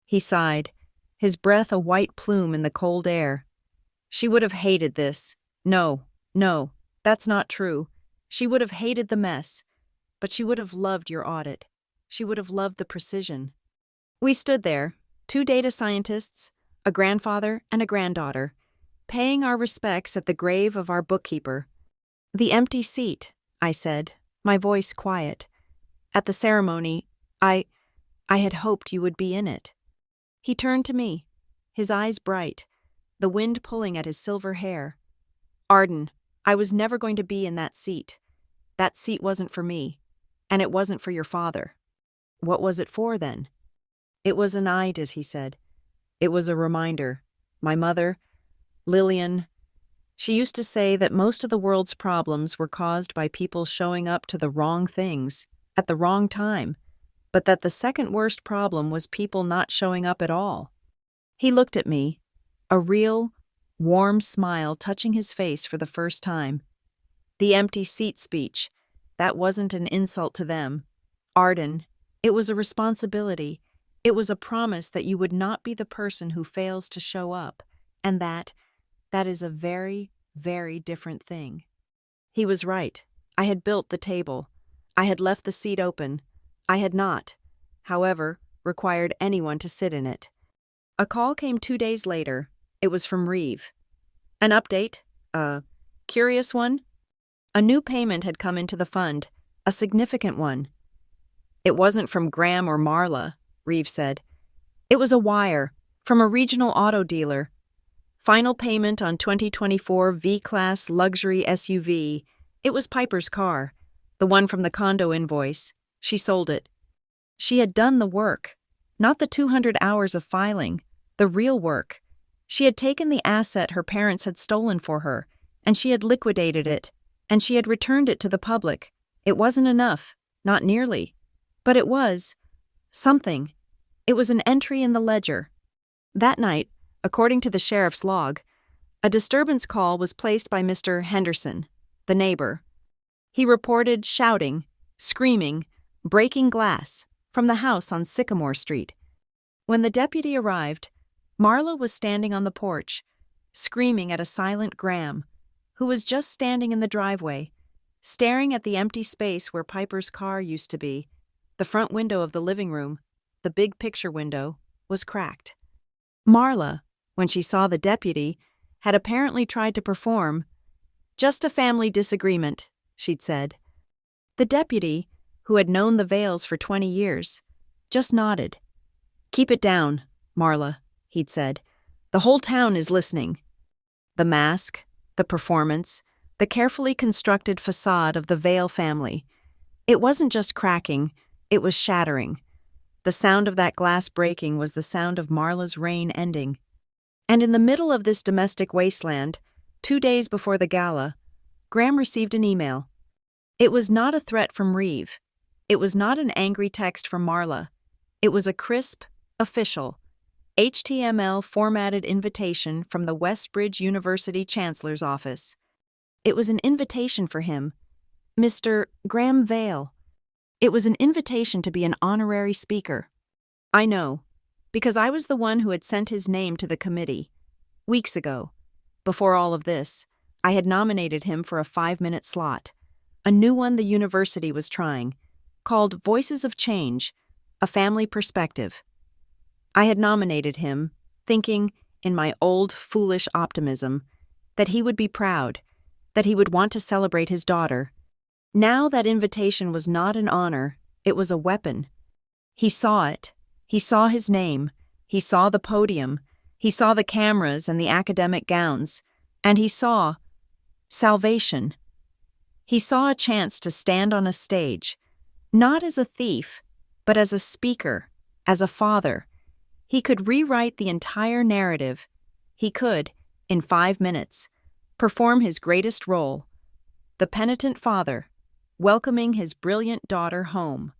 He sighed, his breath a white plume in the cold air. She would have hated this. No, that's not true. She would have hated the mess, but she would have loved your audit. She would have loved the precision. We stood there, 2 data scientists, a grandfather and a granddaughter, paying our respects at the grave of our bookkeeper. The empty seat, I said, my voice quiet. At the ceremony, I had hoped you would be in it. He turned to me, his eyes bright, the wind pulling at his silver hair. Arden, I was never going to be in that seat. That seat wasn't for me, and it wasn't for your father. What was it for, then? It was an ides, he said. It was a reminder. My mother, Lillian, she used to say that most of the world's problems were caused by people showing up to the wrong things, at the wrong time, but that the second worst problem was people not showing up at all. He looked at me, a real, warm smile touching his face for the first time. The empty seat speech, that wasn't an insult to them. Arden, it was a responsibility. It was a promise that you would not be the person who fails to show up, and that is a very, very different thing. He was right. I had built the table. I had left the seat open. I had not, however, required anyone to sit in it. A call came 2 days later. It was from Reeve. An update? A curious one? A new payment had come into the fund, a significant one. It wasn't from Graham or Marla, Reeve said. It was a wire, from a regional auto dealer. Final payment on 2024 V-Class luxury SUV. It was Piper's car, the one from the condo invoice. She sold it. She had done the work, not the 200 hours of filing, the real work. She had taken the asset her parents had stolen for her, and she had liquidated it, and she had returned it to the public. It wasn't enough, not nearly, but it was something. It was an entry in the ledger. That night, according to the sheriff's log, a disturbance call was placed by Mr. Henderson, the neighbor. He reported shouting, screaming, breaking glass from the house on Sycamore Street. When the deputy arrived, Marla was standing on the porch, screaming at a silent Graham, who was just standing in the driveway, staring at the empty space where Piper's car used to be. The front window of the living room, the big picture window, was cracked. Marla, when she saw the deputy, had apparently tried to perform. Just a family disagreement, she'd said. The deputy, who had known the Vales for 20 years, just nodded. Keep it down, Marla, he'd said. The whole town is listening. The mask, the performance, the carefully constructed facade of the Vale family. It wasn't just cracking, it was shattering. The sound of that glass breaking was the sound of Marla's reign ending. And in the middle of this domestic wasteland, 2 days before the gala, Graham received an email. It was not a threat from Reeve. It was not an angry text from Marla. It was a crisp, official, HTML formatted invitation from the Westbridge University Chancellor's office. It was an invitation for him, Mr. Graham Vale. It was an invitation to be an honorary speaker. I know, because I was the one who had sent his name to the committee. Weeks ago, before all of this, I had nominated him for a 5-minute slot, a new one the university was trying, called Voices of Change, a Family Perspective. I had nominated him, thinking, in my old, foolish optimism, that he would be proud, that he would want to celebrate his daughter. Now that invitation was not an honor, it was a weapon. He saw it. He saw his name. He saw the podium. He saw the cameras and the academic gowns. And he saw salvation. He saw a chance to stand on a stage, not as a thief, but as a speaker, as a father. He could rewrite the entire narrative. He could, in 5 minutes, perform his greatest role, the penitent father, welcoming his brilliant daughter home.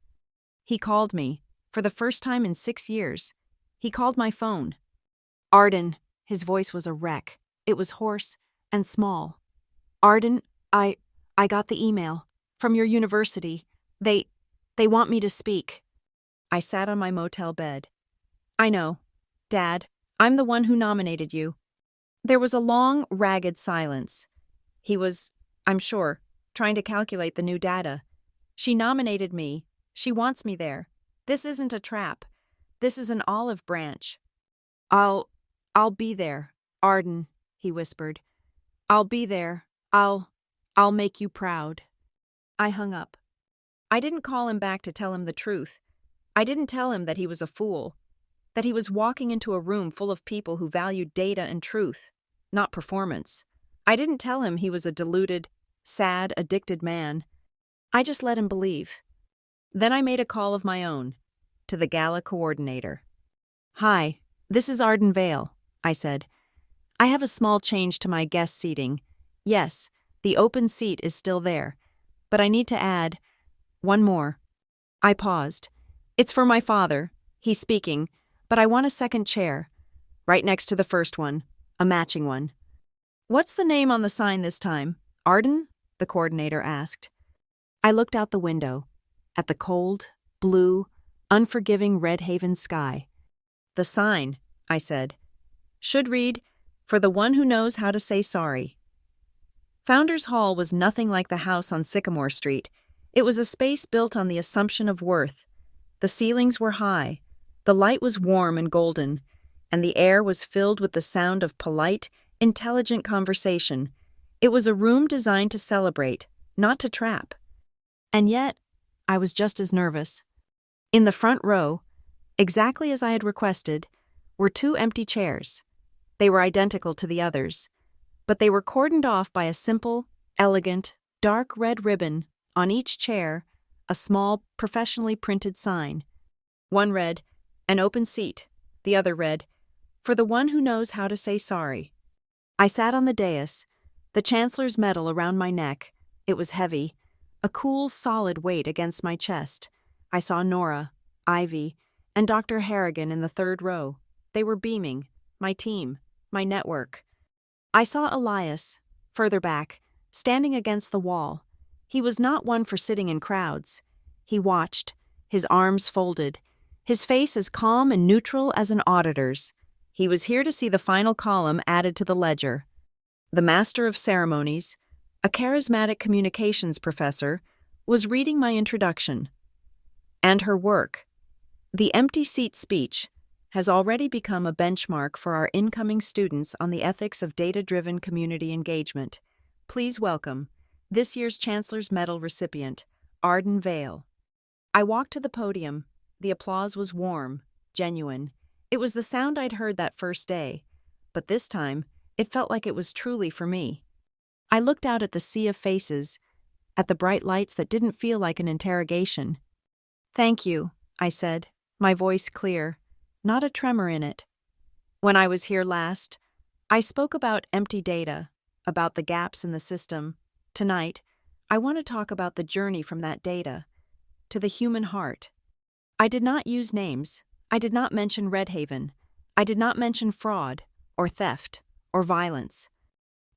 He called me, for the first time in 6 years. He called my phone. Arden, his voice was a wreck. It was hoarse and small. Arden, I got the email. From your university. They want me to speak. I sat on my motel bed. I know. Dad, I'm the one who nominated you. There was a long, ragged silence. He was, I'm sure, trying to calculate the new data. She nominated me. She wants me there. This isn't a trap. This is an olive branch. I'll be there, Arden, he whispered. I'll be there. I'll make you proud. I hung up. I didn't call him back to tell him the truth. I didn't tell him that he was a fool, that he was walking into a room full of people who valued data and truth, not performance. I didn't tell him he was a deluded, sad, addicted man. I just let him believe. Then I made a call of my own, to the gala coordinator. Hi, this is Arden Vale, I said. I have a small change to my guest seating. Yes, the open seat is still there, but I need to add one more. I paused. It's for my father. He's speaking, but I want a second chair, right next to the first one, a matching one. What's the name on the sign this time? Arden? The coordinator asked. I looked out the window, at the cold, blue, unforgiving Red Haven sky. The sign, I said, should read, for the one who knows how to say sorry. Founders Hall was nothing like the house on Sycamore Street. It was a space built on the assumption of worth. The ceilings were high, the light was warm and golden, and the air was filled with the sound of polite, intelligent conversation. It was a room designed to celebrate, not to trap. And yet, I was just as nervous. In the front row, exactly as I had requested, were 2 empty chairs. They were identical to the others, but they were cordoned off by a simple, elegant, dark red ribbon. On each chair, a small, professionally printed sign. One read, "An open seat." The other read, "For the one who knows how to say sorry." I sat on the dais, the chancellor's medal around my neck. It was heavy, a cool, solid weight against my chest. I saw Nora, Ivy, and Dr. Harrigan in the 3rd row. They were beaming, my team, my network. I saw Elias, further back, standing against the wall. He was not one for sitting in crowds. He watched, his arms folded, his face as calm and neutral as an auditor's. He was here to see the final column added to the ledger. The master of ceremonies, a charismatic communications professor, was reading my introduction. And her work, the empty seat speech, has already become a benchmark for our incoming students on the ethics of data-driven community engagement. Please welcome this year's Chancellor's Medal recipient, Arden Vale. I walked to the podium. The applause was warm, genuine. It was the sound I'd heard that first day, but this time, it felt like it was truly for me. I looked out at the sea of faces, at the bright lights that didn't feel like an interrogation. Thank you, I said, my voice clear, not a tremor in it. When I was here last, I spoke about empty data, about the gaps in the system. Tonight, I want to talk about the journey from that data to the human heart. I did not use names. I did not mention Red Haven. I did not mention fraud, or theft, or violence.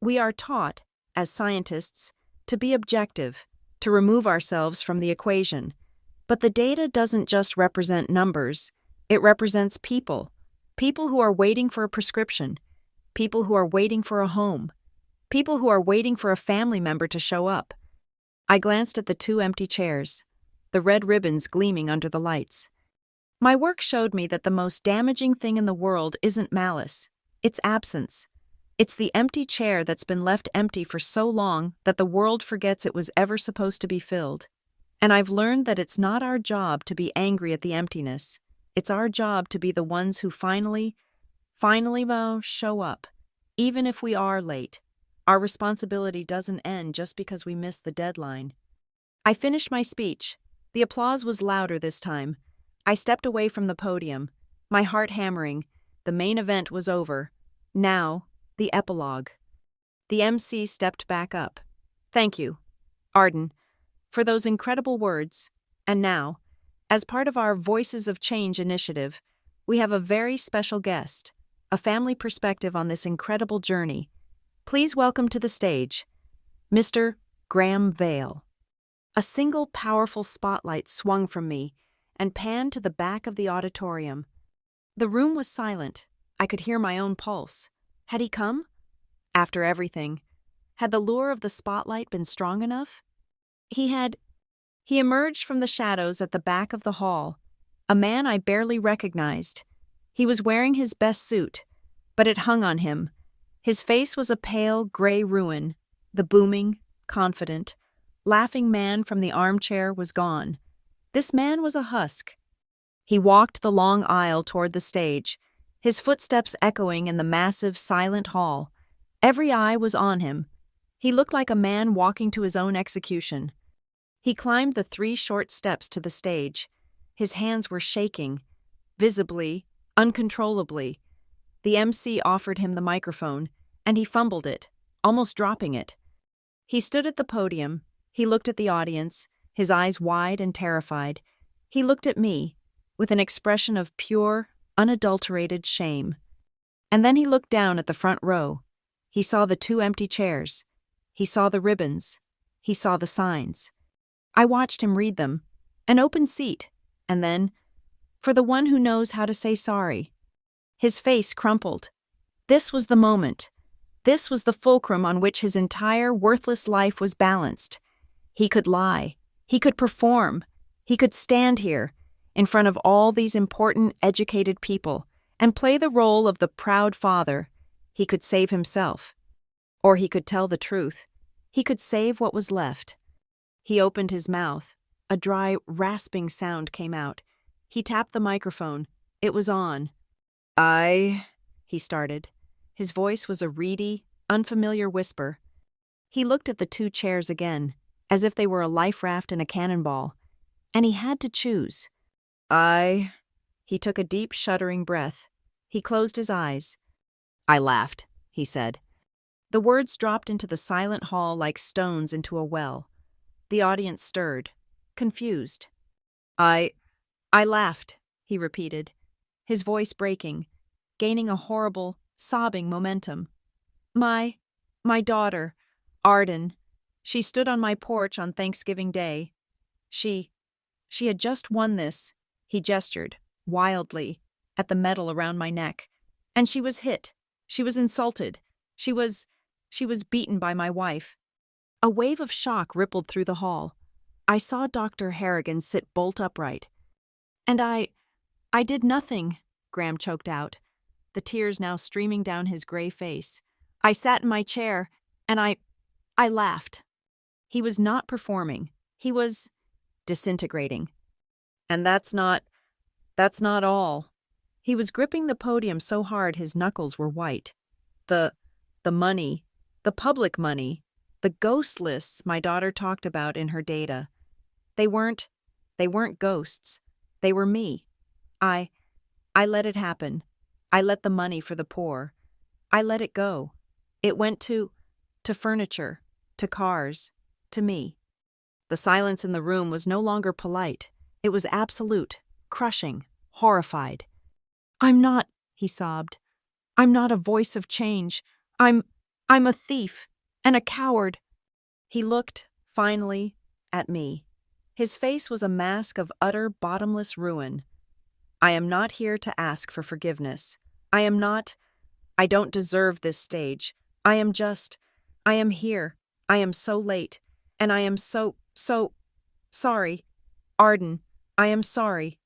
We are taught, as scientists, to be objective, to remove ourselves from the equation. But the data doesn't just represent numbers. It represents people. People who are waiting for a prescription. People who are waiting for a home. People who are waiting for a family member to show up. I glanced at the 2 empty chairs, the red ribbons gleaming under the lights. My work showed me that the most damaging thing in the world isn't malice. It's absence. It's the empty chair that's been left empty for so long that the world forgets it was ever supposed to be filled. And I've learned that it's not our job to be angry at the emptiness. It's our job to be the ones who finally show up, even if we are late. Our responsibility doesn't end just because we missed the deadline. I finished my speech. The applause was louder this time. I stepped away from the podium, my heart hammering. The main event was over. Now, the epilogue. The MC stepped back up. Thank you, Arden, for those incredible words. And now, as part of our Voices of Change initiative, we have a very special guest, a family perspective on this incredible journey. Please welcome to the stage, Mr. Graham Vale. A single powerful spotlight swung from me and panned to the back of the auditorium. The room was silent. I could hear my own pulse. Had he come? After everything, had the lure of the spotlight been strong enough? He emerged from the shadows at the back of the hall, a man I barely recognized. He was wearing his best suit, but it hung on him. His face was a pale, gray ruin. The booming, confident, laughing man from the armchair was gone. This man was a husk. He walked the long aisle toward the stage, his footsteps echoing in the massive, silent hall. Every eye was on him. He looked like a man walking to his own execution. He climbed the 3 short steps to the stage. His hands were shaking, visibly, uncontrollably. The MC offered him the microphone, and he fumbled it, almost dropping it. He stood at the podium. He looked at the audience, his eyes wide and terrified. He looked at me, with an expression of pure, unadulterated shame. And then he looked down at the front row. He saw the 2 empty chairs. He saw the ribbons. He saw the signs. I watched him read them. An open seat. And then, for the one who knows how to say sorry. His face crumpled. This was the moment. This was the fulcrum on which his entire worthless life was balanced. He could lie. He could perform. He could stand here, in front of all these important, educated people, and play the role of the proud father. He could save himself. Or he could tell the truth. He could save what was left. He opened his mouth. A dry, rasping sound came out. He tapped the microphone. It was on. He started. His voice was a reedy, unfamiliar whisper. He looked at the 2 chairs again, as if they were a life raft and a cannonball. And he had to choose. He took a deep, shuddering breath. He closed his eyes. I laughed, he said. The words dropped into the silent hall like stones into a well. The audience stirred, confused. I laughed, he repeated, his voice breaking, gaining a horrible, sobbing momentum. My daughter, Arden, she stood on my porch on Thanksgiving Day. She had just won this, he gestured, wildly, at the medal around my neck. And she was hit. She was insulted. She was beaten by my wife. A wave of shock rippled through the hall. I saw Dr. Harrigan sit bolt upright. And I did nothing, Graham choked out, the tears now streaming down his gray face. I sat in my chair, and I laughed. He was not performing. He was disintegrating. And that's not all. He was gripping the podium so hard his knuckles were white. The money, the public money, the ghost lists my daughter talked about in her data. They weren't ghosts. They were me. I let it happen. I let the money for the poor. I let it go. It went to furniture, to cars, to me. The silence in the room was no longer polite. It was absolute, crushing, horrified. I'm not, he sobbed. I'm not a voice of change. I'm a thief and a coward. He looked, finally, at me. His face was a mask of utter, bottomless ruin. I am not here to ask for forgiveness. I don't deserve this stage. I am here. I am so late. And I am so sorry. Arden, I am sorry.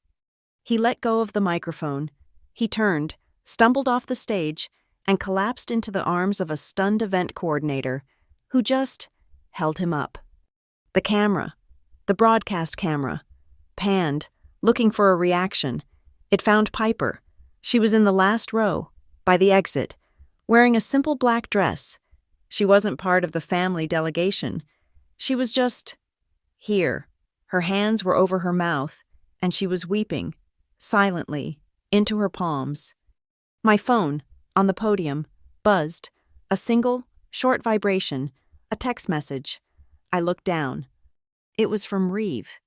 He let go of the microphone. He turned, stumbled off the stage, and collapsed into the arms of a stunned event coordinator, who just held him up. The camera, the broadcast camera, panned, looking for a reaction. It found Piper. She was in the last row, by the exit, wearing a simple black dress. She wasn't part of the family delegation. She was just here. Her hands were over her mouth, and she was weeping, silently, into her palms. My phone, on the podium, buzzed, a single, Short vibration. A text message. I looked down. It was from Reeve.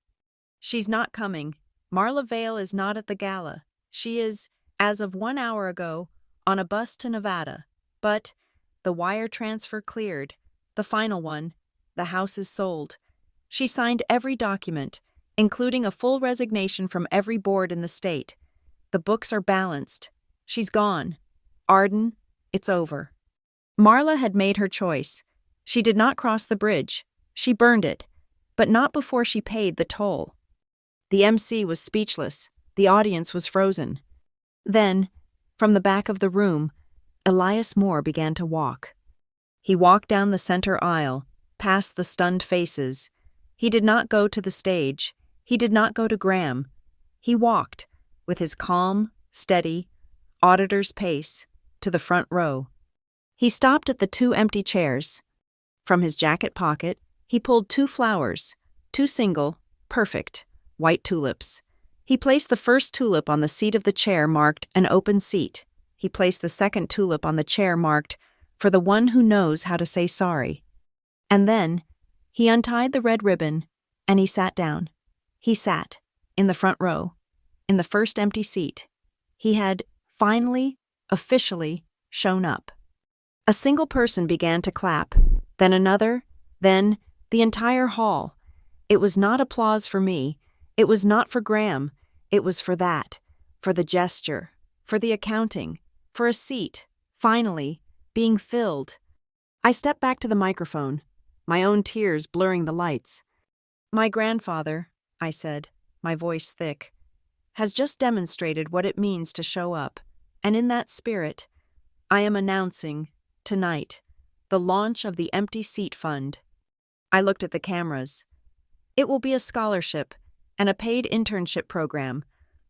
She's not coming. Marla Vale is not at the gala. She is, as of 1 hour ago, on a bus to Nevada. But the wire transfer cleared. The final one. The house is sold. She signed every document, including a full resignation from every board in the state. The books are balanced. She's gone. Arden, it's over. Marla had made her choice. She did not cross the bridge. She burned it, but not before she paid the toll. The MC was speechless. The audience was frozen. Then, from the back of the room, Elias Moore began to walk. He walked down the center aisle, past the stunned faces. He did not go to the stage. He did not go to Graham. He walked, with his calm, steady, auditor's pace, to the front row. He stopped at the 2 empty chairs. From his jacket pocket, he pulled 2 flowers, 2 single, perfect, white tulips. He placed the first tulip on the seat of the chair marked an open seat. He placed the second tulip on the chair marked for the one who knows how to say sorry. And then, he untied the red ribbon, and he sat down. He sat, in the front row, in the first empty seat. He had, finally, officially, shown up. A single person began to clap, then another, then the entire hall. It was not applause for me. It was not for Graham. It was for that, for the gesture, for the accounting, for a seat, finally, being filled. I stepped back to the microphone, my own tears blurring the lights. My grandfather, I said, my voice thick, has just demonstrated what it means to show up, and in that spirit, I am announcing, tonight, the launch of the Empty Seat Fund. I looked at the cameras. It will be a scholarship and a paid internship program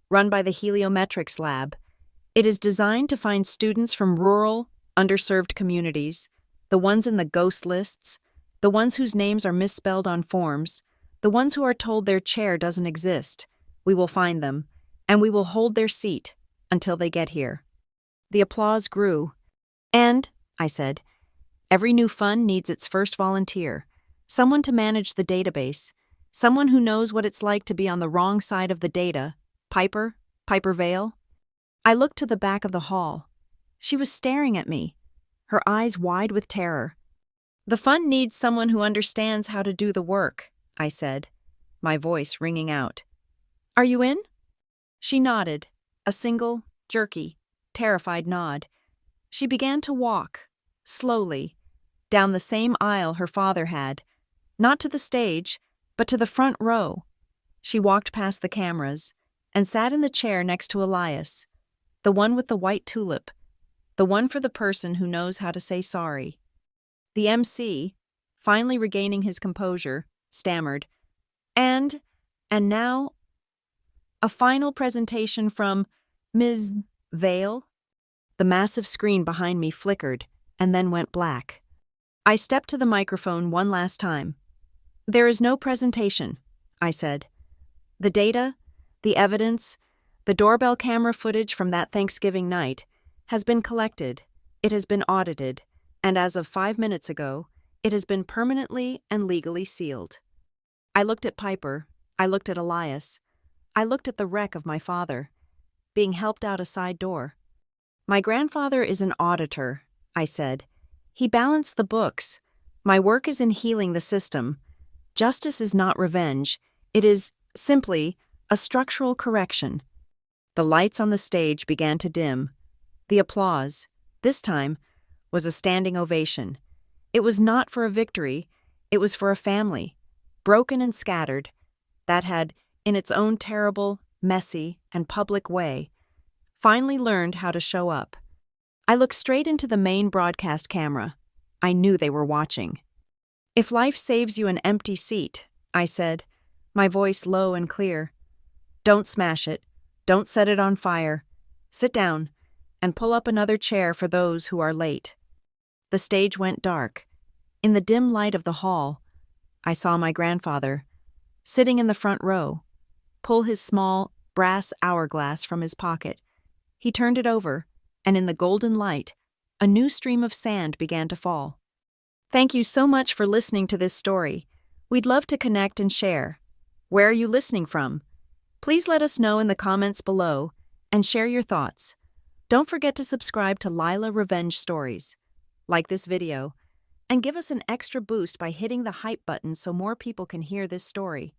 run by the Heliometrics Lab. It is designed to find students from rural, underserved communities, the ones in the ghost lists, the ones whose names are misspelled on forms, the ones who are told their chair doesn't exist. We will find them, and we will hold their seat until they get here. The applause grew. And, I said, every new fund needs its first volunteer, someone to manage the database, someone who knows what it's like to be on the wrong side of the data. Piper Vale. I looked to the back of the hall. She was staring at me, her eyes wide with terror. The fund needs someone who understands how to do the work, I said, my voice ringing out. Are you in? She nodded, a single, jerky, terrified nod. She began to walk, slowly, down the same aisle her father had, not to the stage, but to the front row. She walked past the cameras and sat in the chair next to Elias, the one with the white tulip, the one for the person who knows how to say sorry. The MC, finally regaining his composure, stammered, And now, a final presentation from Ms. Vale. The massive screen behind me flickered and then went black. I stepped to the microphone one last time. There is no presentation, I said. The data, the evidence, the doorbell camera footage from that Thanksgiving night has been collected, it has been audited, and as of 5 minutes ago, it has been permanently and legally sealed. I looked at Piper, I looked at Elias, I looked at the wreck of my father, being helped out a side door. My grandfather is an auditor, I said. He balanced the books. My work is in healing the system. Justice is not revenge. It is, simply, a structural correction. The lights on the stage began to dim. The applause, this time, was a standing ovation. It was not for a victory. It was for a family, broken and scattered, that had, in its own terrible, messy, and public way, finally learned how to show up. I looked straight into the main broadcast camera. I knew they were watching. If life saves you an empty seat, I said, my voice low and clear, don't smash it, don't set it on fire. Sit down and pull up another chair for those who are late. The stage went dark. In the dim light of the hall, I saw my grandfather, sitting in the front row, pull his small, brass hourglass from his pocket. He turned it over, and in the golden light, a new stream of sand began to fall. Thank you so much for listening to this story. We'd love to connect and share. Where are you listening from? Please let us know in the comments below and share your thoughts. Don't forget to subscribe to Lila Revenge Stories, like this video, and give us an extra boost by hitting the hype button so more people can hear this story.